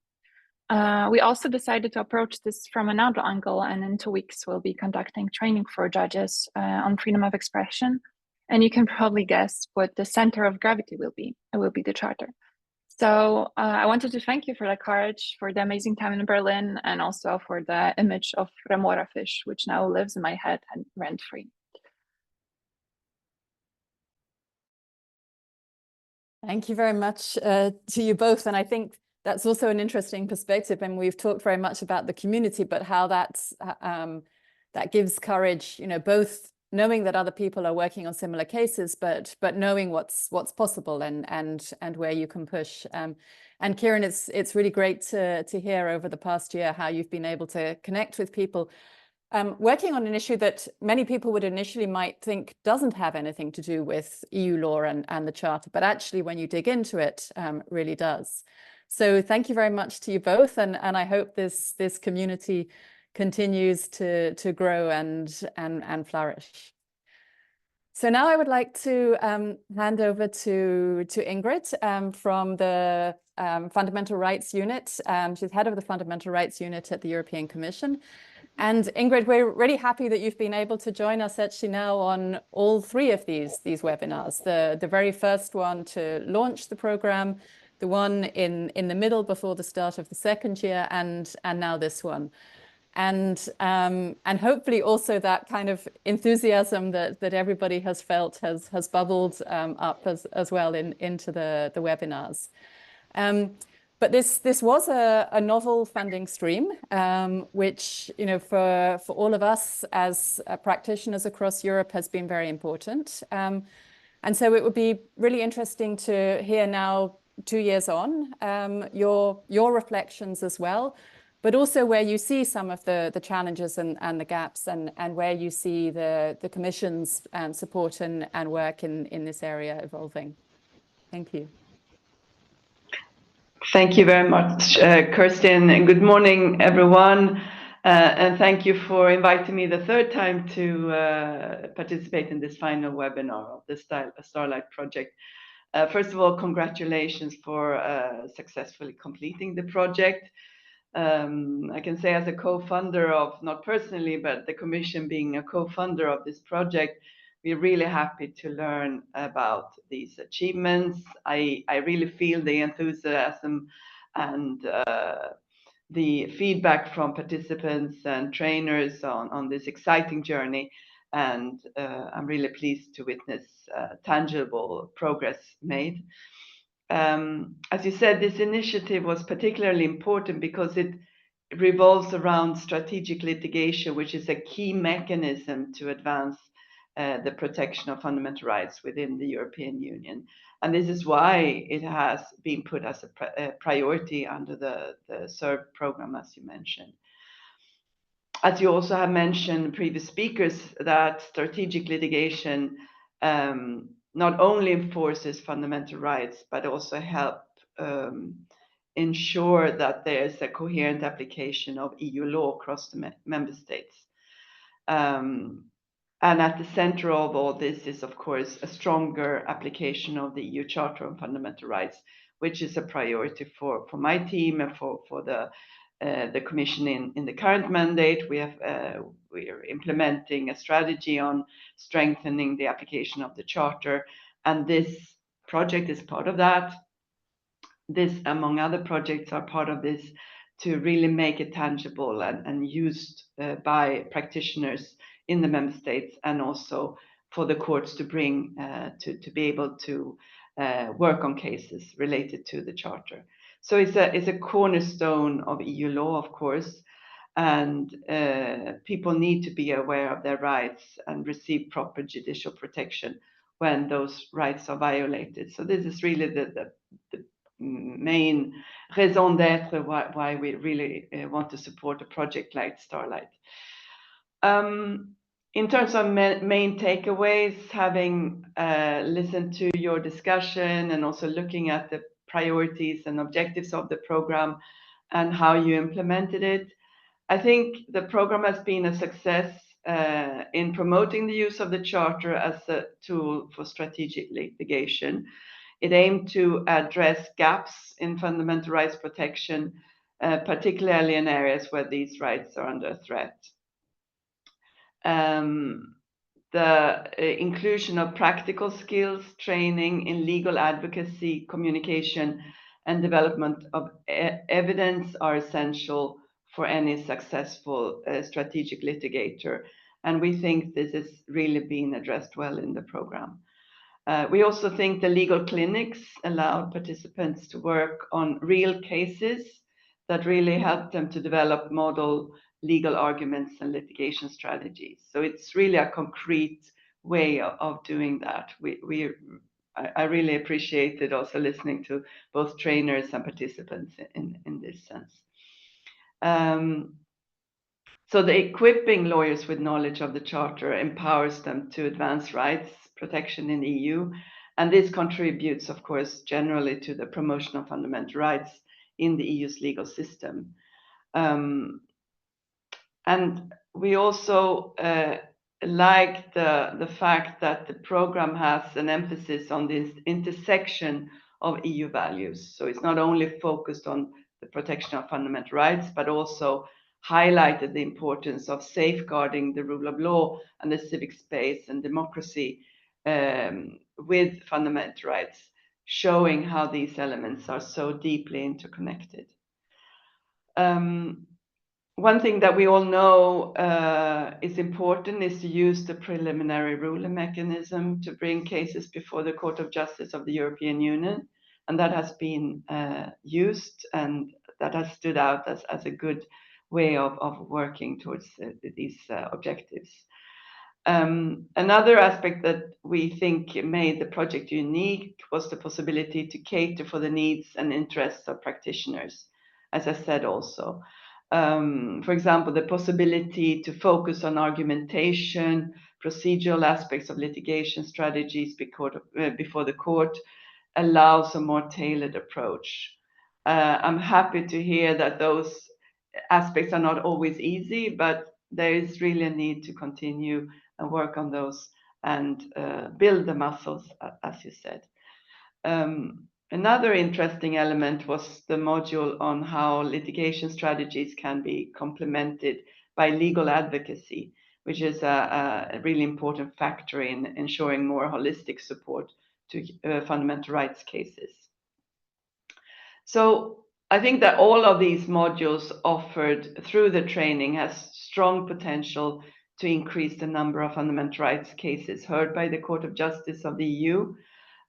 We also decided to approach this from another angle, and in 2 weeks we'll be conducting training for judges on freedom of expression. And you can probably guess what the center of gravity will be. It will be the Charter. So I wanted to thank you for the courage, for the amazing time in Berlin, and also for the image of remora fish, which now lives in my head and rent-free. Thank you very much to you both. And I think that's also an interesting perspective. And we've talked very much about the community, but how that gives courage, you know, both knowing that other people are working on similar cases, but knowing what's possible and where you can push. And Kiran, it's really great to hear over the past year how you've been able to connect with people. Working on an issue that many people would initially might think doesn't have anything to do with EU law and the Charter, but actually when you dig into it, really does. So thank you very much to you both, and I hope this community continues to grow and flourish. So now I would like to hand over to Ingrid from the Fundamental Rights Unit. She's head of the Fundamental Rights Unit at the European Commission. And Ingrid, we're really happy that you've been able to join us actually now on all three of these webinars. The very first one to launch the program, the one in the middle before the start of the second year, and now this one. And hopefully also that kind of enthusiasm that everybody has felt has bubbled up as well into the webinars. But this was a novel funding stream, which, you know, for all of us as practitioners across Europe has been very important. And so it would be really interesting to hear now, 2 years on, your reflections as well, but also where you see some of the challenges and the gaps, and where you see the Commission's support and work in this area evolving. Thank you. Thank you very much, Kirsty, and good morning, everyone. And thank you for inviting me the third time to participate in this final webinar of the Starlight project. First of all, congratulations for successfully completing the project. I can say as a co-funder of, not personally, but the Commission being a co-funder of this project, we're really happy to learn about these achievements. I really feel the enthusiasm and the feedback from participants and trainers on this exciting journey. And I'm really pleased to witness tangible progress made. As you said, this initiative was particularly important because it revolves around strategic litigation, which is a key mechanism to advance the protection of fundamental rights within the European Union. And this is why it has been put as a priority under the SERV program, as you mentioned. As you also have mentioned, previous speakers, that strategic litigation not only enforces fundamental rights, but also help ensure that there's a coherent application of EU law across the member states. And at the center of all this is, of course, a stronger application of the EU Charter on Fundamental Rights, which is a priority for my team and for the Commission in the current mandate. We're implementing a strategy on strengthening the application of the Charter, and this project is part of that. This, among other projects, are part of this to really make it tangible and used by practitioners in the member states, and also for the courts to bring to be able to work on cases related to the Charter. So it's a cornerstone of EU law, of course, and people need to be aware of their rights and receive proper judicial protection when those rights are violated. So this is really the main raison d'être why we really want to support a project like Starlight. In terms of main takeaways, having listened to your discussion and also looking at the priorities and objectives of the program and how you implemented it, I think the program has been a success in promoting the use of the Charter as a tool for strategic litigation. It aimed to address gaps in fundamental rights protection, particularly in areas where these rights are under threat. The inclusion of practical skills, training in legal advocacy, communication, and development of evidence are essential for any successful strategic litigator. And we think this is really being addressed well in the program. We also think the legal clinics allowed participants to work on real cases that really helped them to develop model legal arguments and litigation strategies. So it's really a concrete way of doing that. I really appreciated also listening to both trainers and participants in this sense. So the equipping lawyers with knowledge of the Charter empowers them to advance rights protection in the EU. And this contributes, of course, generally to the promotion of fundamental rights in the EU's legal system. And we also like the fact that the program has an emphasis on this intersection of EU values. So it's not only focused on the protection of fundamental rights, but also highlighted the importance of safeguarding the rule of law and the civic space and democracy with fundamental rights, showing how these elements are so deeply interconnected. One thing that we all know is important is to use the preliminary ruling mechanism to bring cases before the Court of Justice of the European Union. And that has been used, and that has stood out as a good way of working towards these objectives. Another aspect that we think made the project unique was the possibility to cater for the needs and interests of practitioners, as I said also. For example, the possibility to focus on argumentation, procedural aspects of litigation strategies before the court allows a more tailored approach. I'm happy to hear that those aspects are not always easy, but there is really a need to continue and work on those and build the muscles, as you said. Another interesting element was the module on how litigation strategies can be complemented by legal advocacy, which is a really important factor in ensuring more holistic support to fundamental rights cases. So I think that all of these modules offered through the training has strong potential to increase the number of fundamental rights cases heard by the Court of Justice of the EU.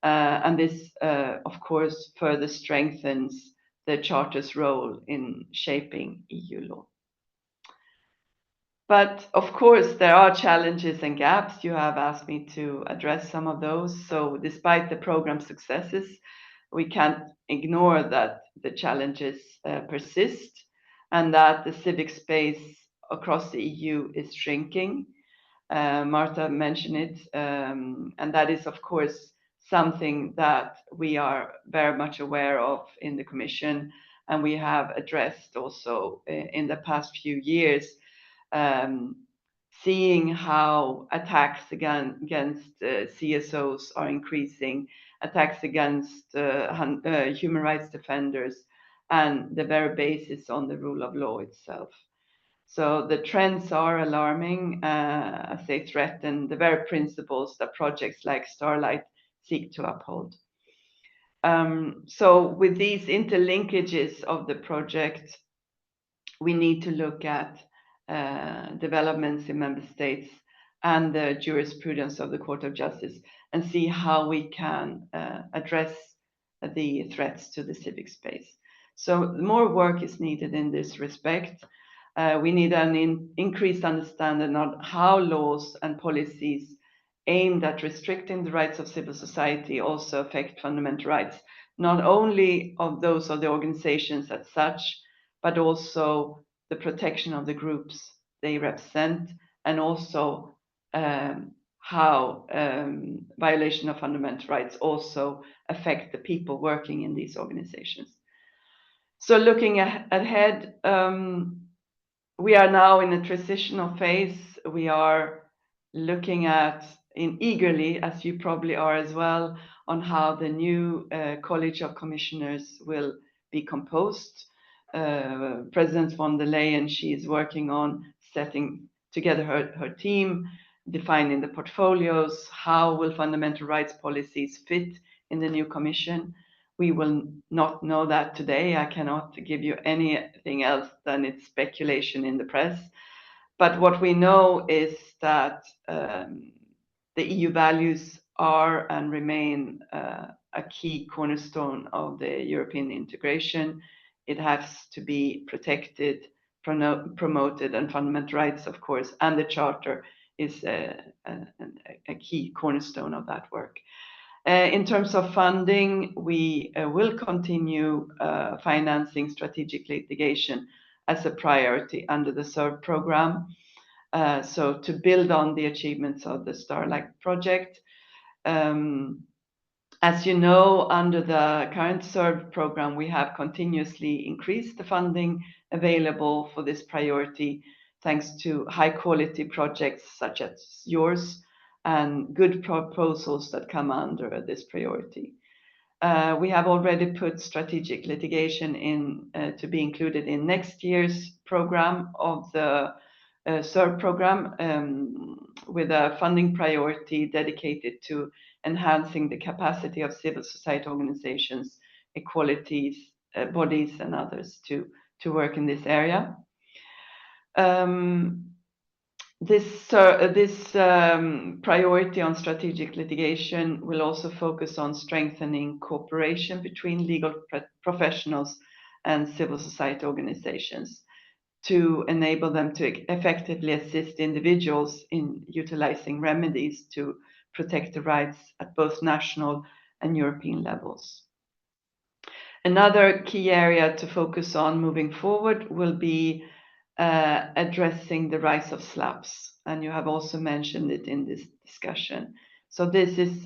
And this, of course, further strengthens the Charter's role in shaping EU law. But of course, there are challenges and gaps. You have asked me to address some of those. So despite the program's successes, we can't ignore that the challenges persist and that the civic space across the EU is shrinking. Márta mentioned it, and that is, of course, something that we are very much aware of in the Commission, and we have addressed also in the past few years, seeing how attacks against CSOs are increasing, attacks against human rights defenders, and the very basis on the rule of law itself. So the trends are alarming as they threaten the very principles that projects like Starlight seek to uphold. So with these interlinkages of the project, we need to look at developments in member states and the jurisprudence of the Court of Justice and see how we can address the threats to the civic space. So more work is needed in this respect. We need an increased understanding on how laws and policies aimed at restricting the rights of civil society also affect fundamental rights, not only of those of the organizations as such, but also the protection of the groups they represent, and also how violation of fundamental rights also affect the people working in these organizations. So looking ahead, we are now in a transitional phase. We are looking at eagerly, as you probably are as well, on how the new College of Commissioners will be composed. President von der Leyen, she is working on setting together her team, defining the portfolios, how will fundamental rights policies fit in the new commission. We will not know that today. I cannot give you anything else than it's speculation in the press. But what we know is that the EU values are and remain a key cornerstone of the European integration. It has to be protected, promoted, and fundamental rights, of course, and the Charter is a key cornerstone of that work. In terms of funding, we will continue financing strategic litigation as a priority under the SERV program. So to build on the achievements of the STARLIGHT project. As you know, under the current SERV program, we have continuously increased the funding available for this priority, thanks to high quality projects such as yours and good proposals that come under this priority. We have already put strategic litigation in to be included in next year's program of the SERV program with a funding priority dedicated to enhancing the capacity of civil society organizations, equalities, bodies and others to work in this area. This priority on strategic litigation will also focus on strengthening cooperation between legal professionals and civil society organizations to enable them to effectively assist individuals in utilizing remedies to protect the rights at both national and European levels. Another key area to focus on moving forward will be addressing the rise of SLAPs, and you have also mentioned it in this discussion. So this is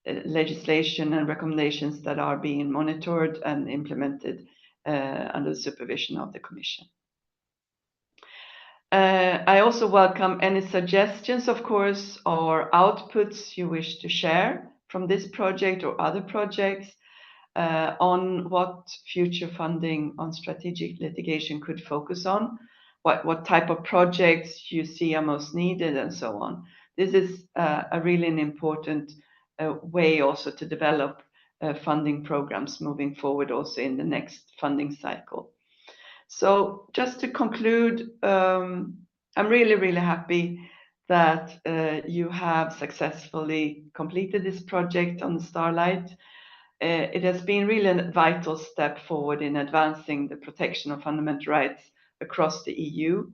legislation and recommendations that are being monitored and implemented under the supervision of the Commission. I also welcome any suggestions, of course, or outputs you wish to share from this project or other projects on what future funding on strategic litigation could focus on, what type of projects you see are most needed, and so on. This is a really an important way also to develop funding programs moving forward also in the next funding cycle. So just to conclude, I'm really, really happy that you have successfully completed this project on STARLIGHT. It has been really a vital step forward in advancing the protection of fundamental rights across the EU.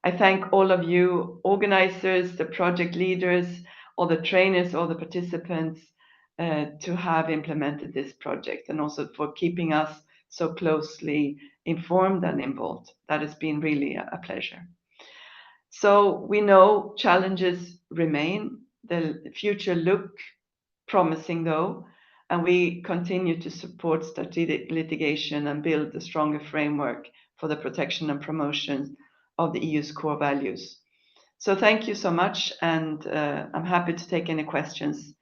I thank all of you organizers, the project leaders, all the trainers, all the participants to have implemented this project, and also for keeping us so closely informed and involved. That has been really a pleasure. So we know challenges remain. The future look promising though, and we continue to support strategic litigation and build a stronger framework for the protection and promotion of the EU's core values. So thank you so much, and I'm happy to take any questions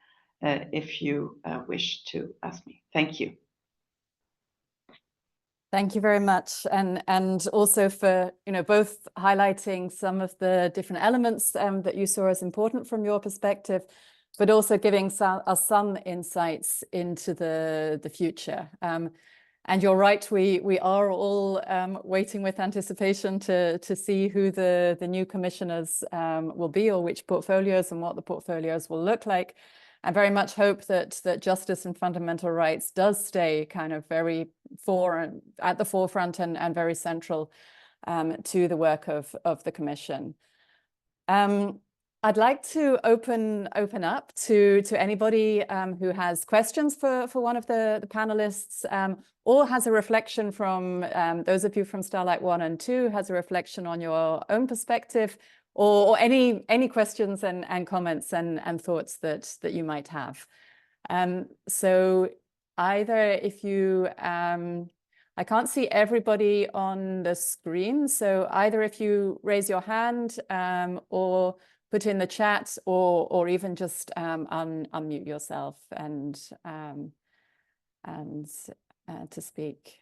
if you wish to ask me. Thank you. Thank you very much, and also for both highlighting some of the different elements that you saw as important from your perspective, but also giving us some insights into the future. And you're right, we are all waiting with anticipation to see who the new commissioners will be, or which portfolios and what the portfolios will look like. I very much hope that justice and fundamental rights does stay kind of very at the forefront and very central to the work of the Commission. I'd like to open up to anybody who has questions for one of the panelists, or has a reflection from those of you from Starlight 1 and 2, has a reflection on your own perspective, or any questions and comments and thoughts that you might have. So either if you, I can't see everybody on the screen, so either if you raise your hand or put in the chat, or even just unmute yourself and to speak.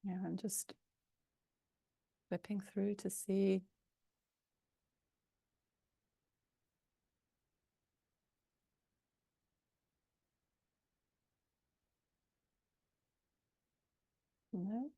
Yeah, I'm just flipping through to see. No.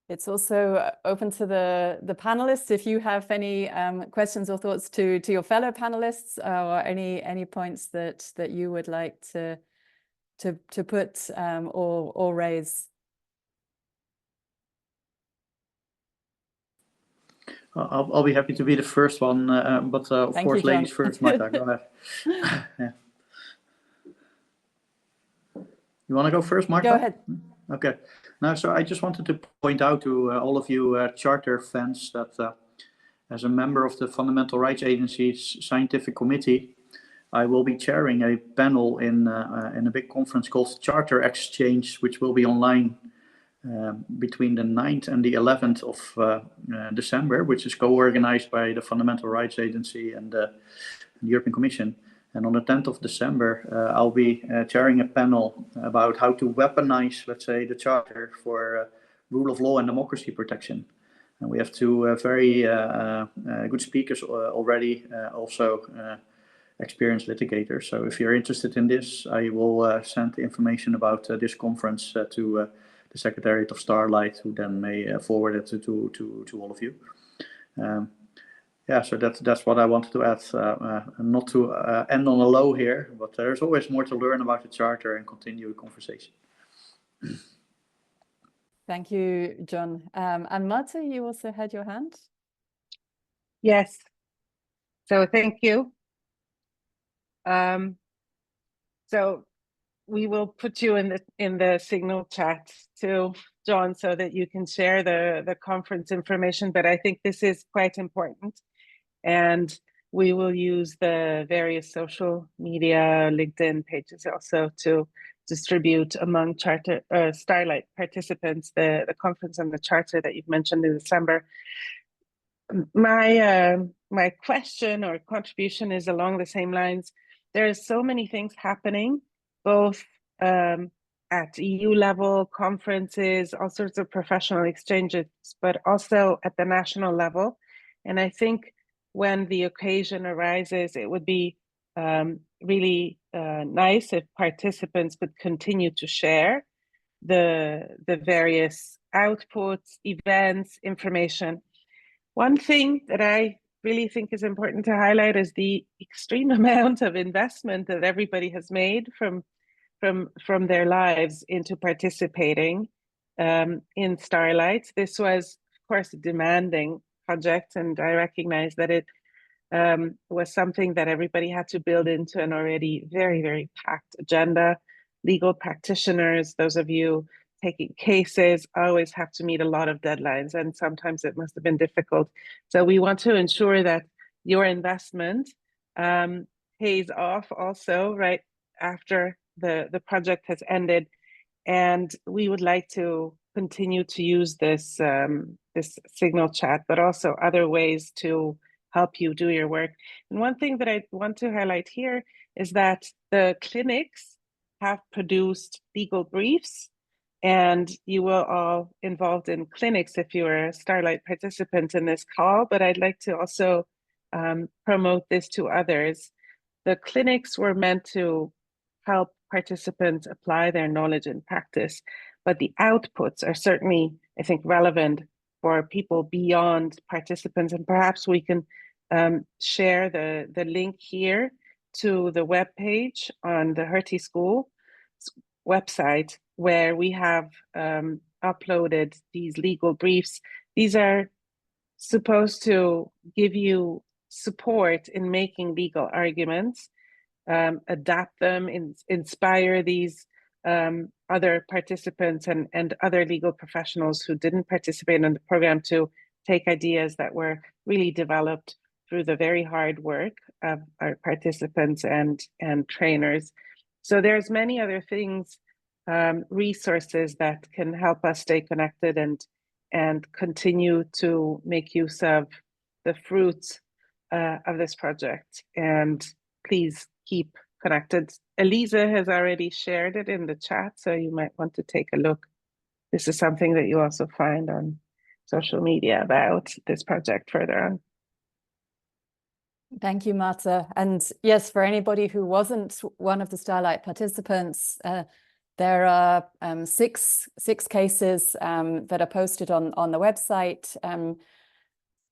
It's also open to the panelists. If you have any questions or thoughts to your fellow panelists, or any points that you would like to put or raise. I'll be happy to be the first one, but of course, you, ladies first. Márta, go ahead. Yeah. You want to go first, Márta? Go ahead. Okay. Now, so I just wanted to point out to all of you charter fans that as a member of the Fundamental Rights Agency's Scientific Committee, I will be chairing a panel in a big conference called Charter Exchange, which will be online between the 9th and the 11th of December, which is co-organized by the Fundamental Rights Agency and the European Commission. And on the 10th of December, I'll be chairing a panel about how to weaponize, let's say, the Charter for rule of law and democracy protection. And we have two very good speakers already, also experienced litigators. So if you're interested in this, I will send information about this conference to the Secretariat of Starlight, who then may forward it to all of you. Yeah, so that's what I wanted to add. Not to end on a low here, but there's always more to learn about the Charter and continue the conversation. Thank you, John. And Márta, you also had your hand? Yes. So thank you. So we will put you in the Signal chat too, John, so that you can share the conference information. But I think this is quite important, and we will use the various social media, LinkedIn pages also to distribute among Charter Starlight participants the conference and the Charter that you've mentioned in December. My question or contribution is along the same lines. There are so many things happening, both at EU level, conferences, all sorts of professional exchanges, but also at the national level. And I think when the occasion arises, it would be really nice if participants could continue to share the various outputs, events, information. One thing that I really think is important to highlight is the extreme amount of investment that everybody has made from their lives into participating in Starlight. This was, of course, a demanding project, and I recognize that it was something that everybody had to build into an already very, very packed agenda. Legal practitioners, those of you taking cases, always have to meet a lot of deadlines, and sometimes it must have been difficult. So we want to ensure that your investment pays off also right after the project has ended, and we would like to continue to use this this Signal chat, but also other ways to help you do your work. And one thing that I want to highlight here is that the clinics have produced legal briefs, and you will all involved in clinics if you are a Starlight participant in this call, but I'd like to also promote this to others. The clinics were meant to help participants apply their knowledge in practice, but the outputs are certainly, I think, relevant for people beyond participants. And perhaps we can share the link here to the webpage on the Hertie School website, where we have uploaded these legal briefs. These are supposed to give you support in making legal arguments, adapt them, inspire these other participants and other legal professionals who didn't participate in the program to take ideas that were really developed through the very hard work of our participants and trainers. So there's many other things, resources that can help us stay connected and continue to make use of the fruits of this project. And please keep connected. Elisa has already shared it in the chat, so you might want to take a look. This is something that you also find on social media about this project further on. Thank you, Márta. And yes, for anybody who wasn't one of the Starlight participants, there are six cases that are posted on the website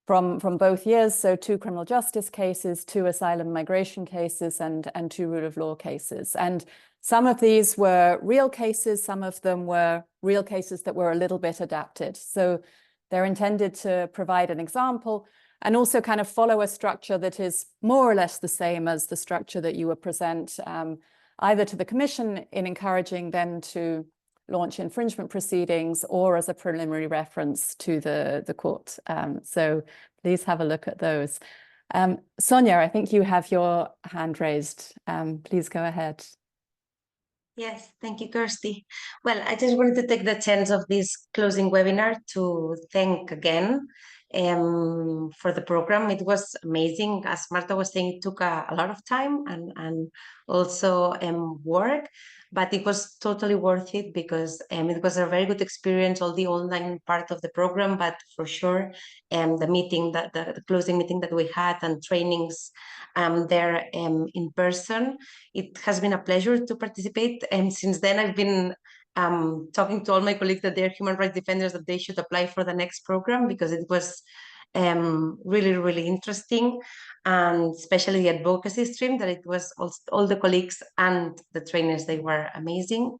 from both years. So 2 criminal justice cases, 2 asylum migration cases, and 2 rule of law cases. And some of these were real cases, some of them were real cases that were a little bit adapted. So they're intended to provide an example and also kind of follow a structure that is more or less the same as the structure that you would present either to the Commission in encouraging them to launch infringement proceedings or as a preliminary reference to the court. So please have a look at those. Sonia, I think you have your hand raised. Please go ahead. Yes, thank you, Kersty. Well, I just wanted to take the chance of this closing webinar to thank again for the program. It was amazing. As Márta was saying, it took a lot of time and also work, but it was totally worth it because it was a very good experience, all the online part of the program, but for sure the meeting, the closing meeting that we had and trainings there in person. It has been a pleasure to participate, and since then I've been talking to all my colleagues that they're human rights defenders, that they should apply for the next program because it was really, really interesting, and especially the advocacy stream, that it was all the colleagues and the trainers, they were amazing.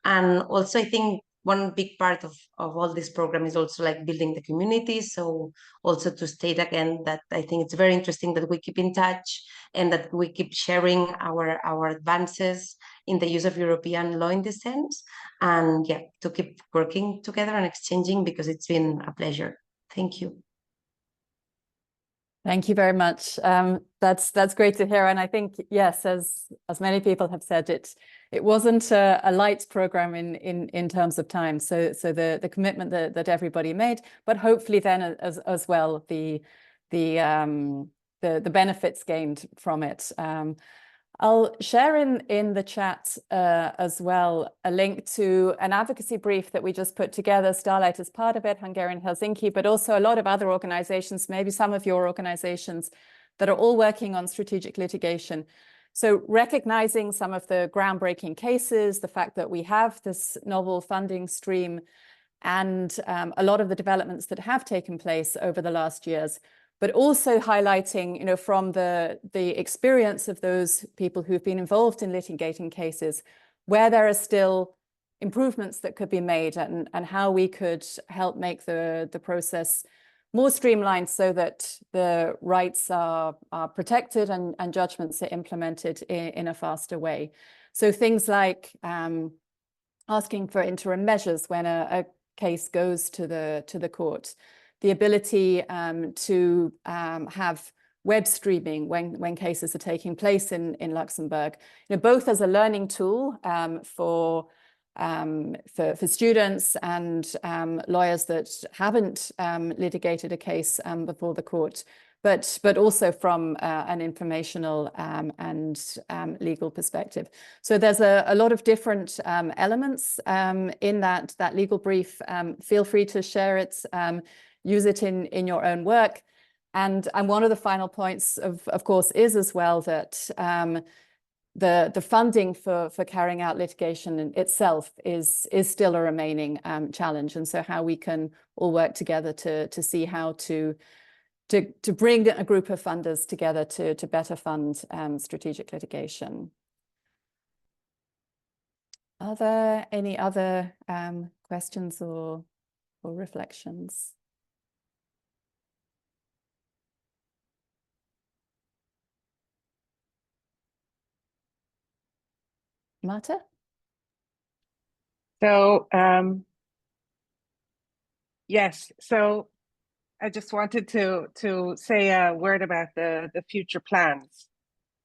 And also I think one big part of all this program is also like building the community. So also to state again that I think it's very interesting that we keep in touch and that we keep sharing our advances in the use of European law in this sense. And yeah, to keep working together and exchanging, because it's been a pleasure. Thank you. Thank you very much. That's great to hear. And I think, yes, as many people have said, it wasn't a light program in terms of time. So the commitment that everybody made, but hopefully then as well the benefits gained from it. I'll share in the chat as well a link to an advocacy brief that we just put together. Starlight is part of it, Hungarian Helsinki, but also a lot of other organizations, maybe some of your organizations that are all working on strategic litigation. So recognizing some of the groundbreaking cases, the fact that we have this novel funding stream, and a lot of the developments that have taken place over the last years, but also highlighting, from the experience of those people who've been involved in litigating cases, where there are still improvements that could be made and how we could help make the process more streamlined so that the rights are protected and judgments are implemented in a faster way. So things like asking for interim measures when a case goes to the court, the ability to have web streaming when cases are taking place in Luxembourg, both as a learning tool for students and lawyers that haven't litigated a case before the court, but also from an informational and legal perspective. So there's a lot of different elements in that legal brief. Feel free to share it, use it in your own work. And one of the final points, of course, is as well that the funding for carrying out litigation itself is still a remaining challenge. And so how we can all work together to see how to bring a group of funders together to better fund strategic litigation. Are there any other questions or reflections? Márta? So, yes, so I just wanted to say a word about the future plans.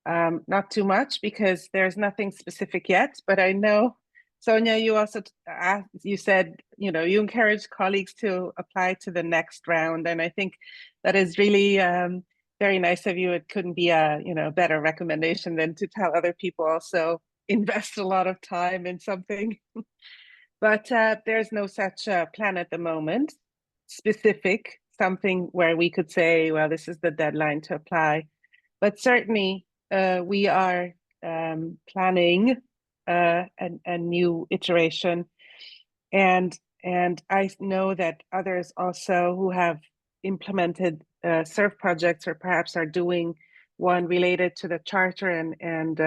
Not too much because there's nothing specific yet, but I know, Sonia, you also you said, you know, you encourage colleagues to apply to the next round, and I think that is really very nice of you. It couldn't be a better recommendation than to tell other people also invest a lot of time in something. But there's no such plan at the moment, specific, something where we could say, well, this is the deadline to apply. But certainly we are planning a new iteration. And I know that others also who have implemented SURF projects or perhaps are doing one related to the charter and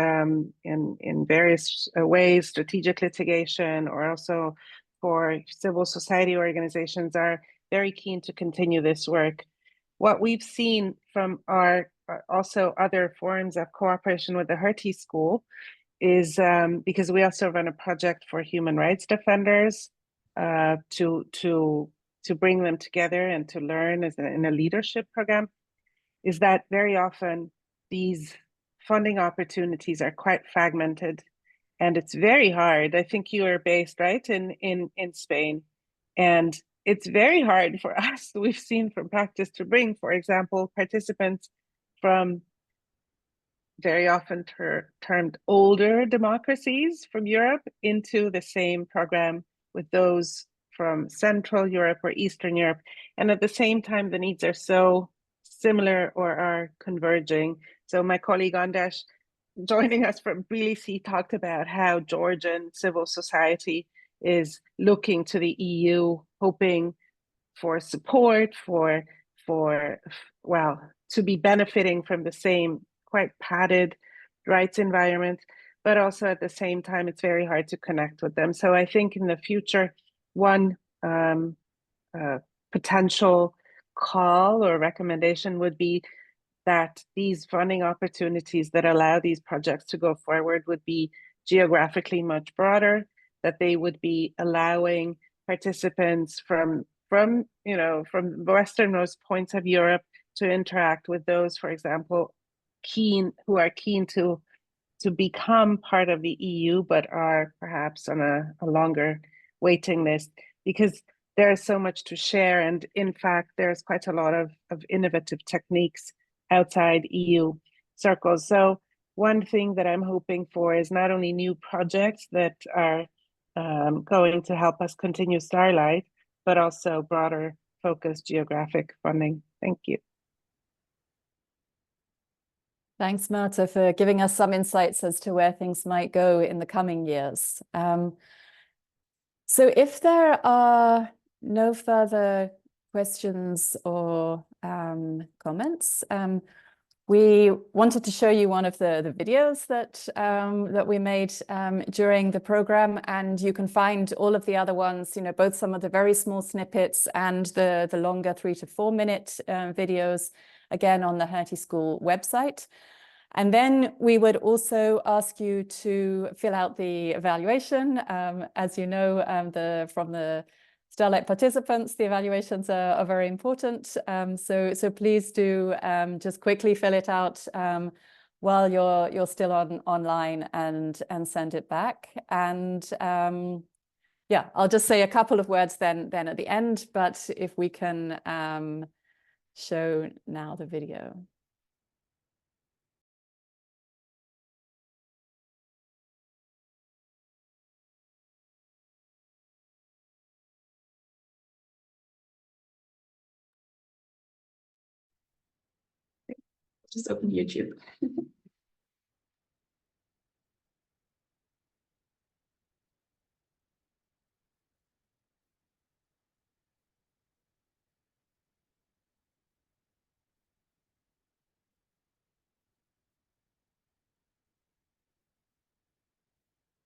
in various ways, strategic litigation, or also for civil society organizations, are very keen to continue this work. What we've seen from our also other forms of cooperation with the Hertie School is because we also run a project for human rights defenders to bring them together and to learn in a leadership program, is that very often these funding opportunities are quite fragmented, and it's very hard. I think you are based right in Spain, and it's very hard for us, we've seen from practice, to bring, for example, participants from very often termed older democracies from Europe into the same program with those from Central Europe or Eastern Europe. And at the same time, the needs are so similar or are converging. So my colleague András, joining us from Tbilisi, talked about how Georgian civil society is looking to the EU, hoping for support, well, to be benefiting from the same quite padded rights environment, but also at the same time, it's very hard to connect with them. So I think in the future, one potential call or recommendation would be that these funding opportunities that allow these projects to go forward would be geographically much broader, that they would be allowing participants from the westernmost points of Europe to interact with those, for example, who are keen to become part of the EU, but are perhaps on a longer waiting list, because there is so much to share. And in fact, there's quite a lot of innovative techniques outside EU circles. So one thing that I'm hoping for is not only new projects that are going to help us continue Starlight, but also broader focused geographic funding. Thank you. Thanks, Márta, for giving us some insights as to where things might go in the coming years. So if there are no further questions or comments, we wanted to show you one of the videos that we made during the program, and you can find all of the other ones, both some of the very small snippets and the longer 3 to 4 minute videos, again on the Hertie School website. And then we would also ask you to fill out the evaluation. As you know, from the Starlight participants, the evaluations are very important. So please do just quickly fill it out while you're still online and send it back. And yeah, I'll just say a couple of words then at the end. But if we can show now the video. Just open YouTube.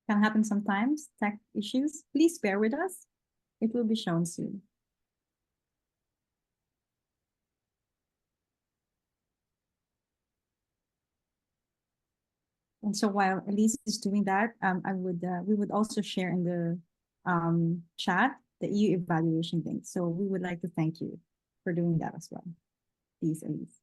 Can happen sometimes, tech issues. Please bear with us. It will be shown soon. And so while Elise is doing that, we would also share in the chat the EU evaluation link. So we would like to thank you for doing that as well. Please, Elise.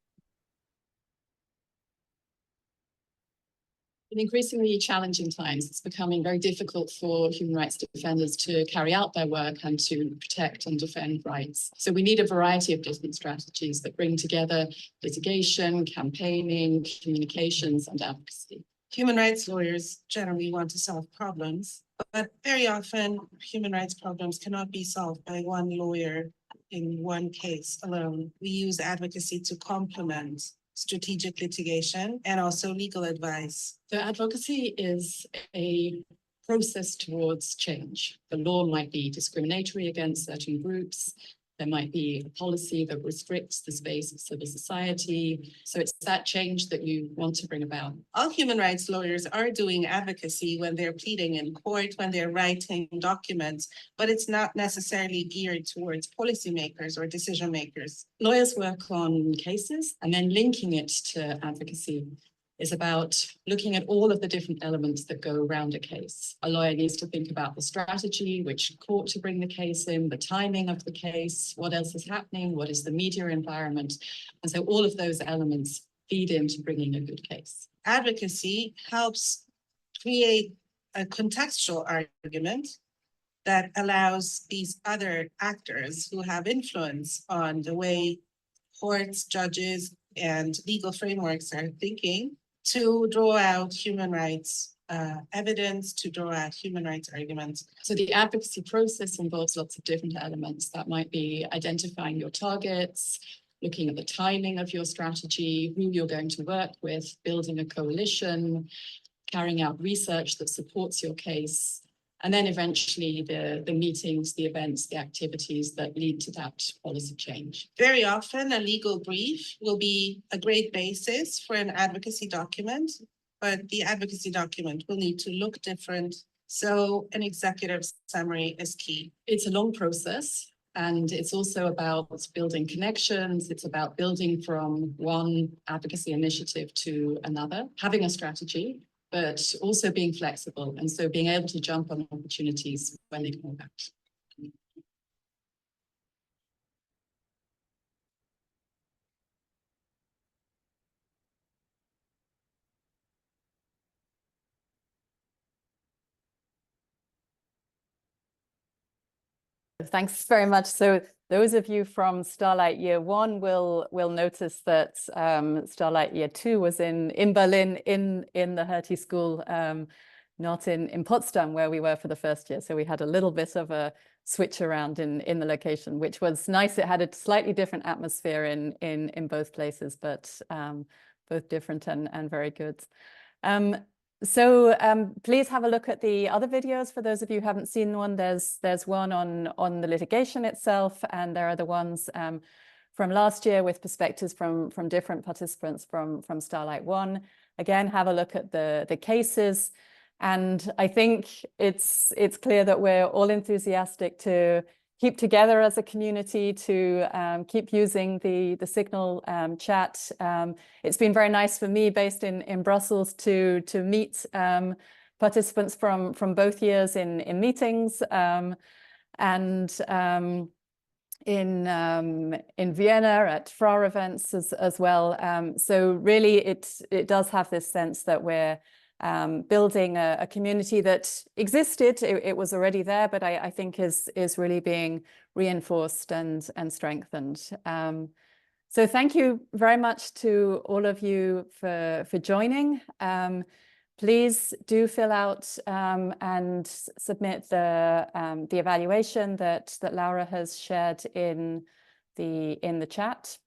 In increasingly challenging times, it's becoming very difficult for human rights defenders to carry out their work and to protect and defend rights. So we need a variety of different strategies that bring together litigation, campaigning, communications, and advocacy. Human rights lawyers generally want to solve problems, but very often human rights problems cannot be solved by one lawyer in one case alone. We use advocacy to complement strategic litigation and also legal advice. So advocacy is a process towards change. The law might be discriminatory against certain groups. There might be a policy that restricts the space of civil society. So it's that change that you want to bring about. All human rights lawyers are doing advocacy when they're pleading in court, when they're writing documents, but it's not necessarily geared towards policymakers or decision makers. Lawyers work on cases and then linking it to advocacy is about looking at all of the different elements that go around a case. A lawyer needs to think about the strategy, which court to bring the case in, the timing of the case, what else is happening, what is the media environment. And so all of those elements feed into bringing a good case. Advocacy helps create a contextual argument that allows these other actors who have influence on the way courts, judges, and legal frameworks are thinking to draw out human rights evidence, to draw out human rights arguments. So the advocacy process involves lots of different elements. That might be identifying your targets, looking at the timing of your strategy, who you're going to work with, building a coalition, carrying out research that supports your case, and then eventually the meetings, the events, the activities that lead to that policy change. Very often a legal brief will be a great basis for an advocacy document, but the advocacy document will need to look different. So an executive summary is key. It's a long process, and it's also about building connections. It's about building from one advocacy initiative to another, having a strategy, but also being flexible. And so being able to jump on opportunities when they come about. Thanks very much. So those of you from Starlight Year 1 will notice that Starlight Year 2 was in Berlin, in the Hertie School, not in Potsdam, where we were for the first year. So we had a little bit of a switch around in the location, which was nice. It had a slightly different atmosphere in both places, but both different and very good. So please have a look at the other videos. For those of you who haven't seen one, there's one on the litigation itself, and there are the ones from last year with perspectives from different participants from Starlight 1. Again, have a look at the cases. And I think it's clear that we're all enthusiastic to keep together as a community, to keep using the Signal chat. It's been very nice for me, based in Brussels, to meet participants from both years in meetings, and in Vienna at FRA events as well. So really, it does have this sense that we're building a community that existed. It was already there, but I think is really being reinforced and strengthened. So thank you very much to all of you for joining. Please do fill out and submit the evaluation that Laura has shared in the chat.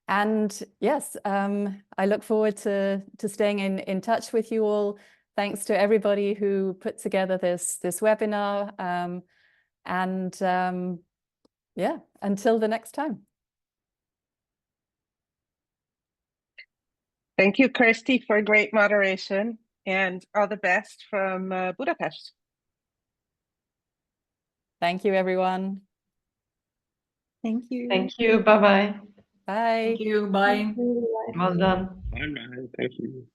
And yes, I look forward to staying in touch with you all. Thanks to everybody who put together this webinar. Yeah, until the next time. Thank you, Kersty, for great moderation, and all the best from Budapest. Thank you, everyone. Thank you. Thank you. Bye-bye. Bye. Thank you. Bye. Well done. Bye bye. Thank you.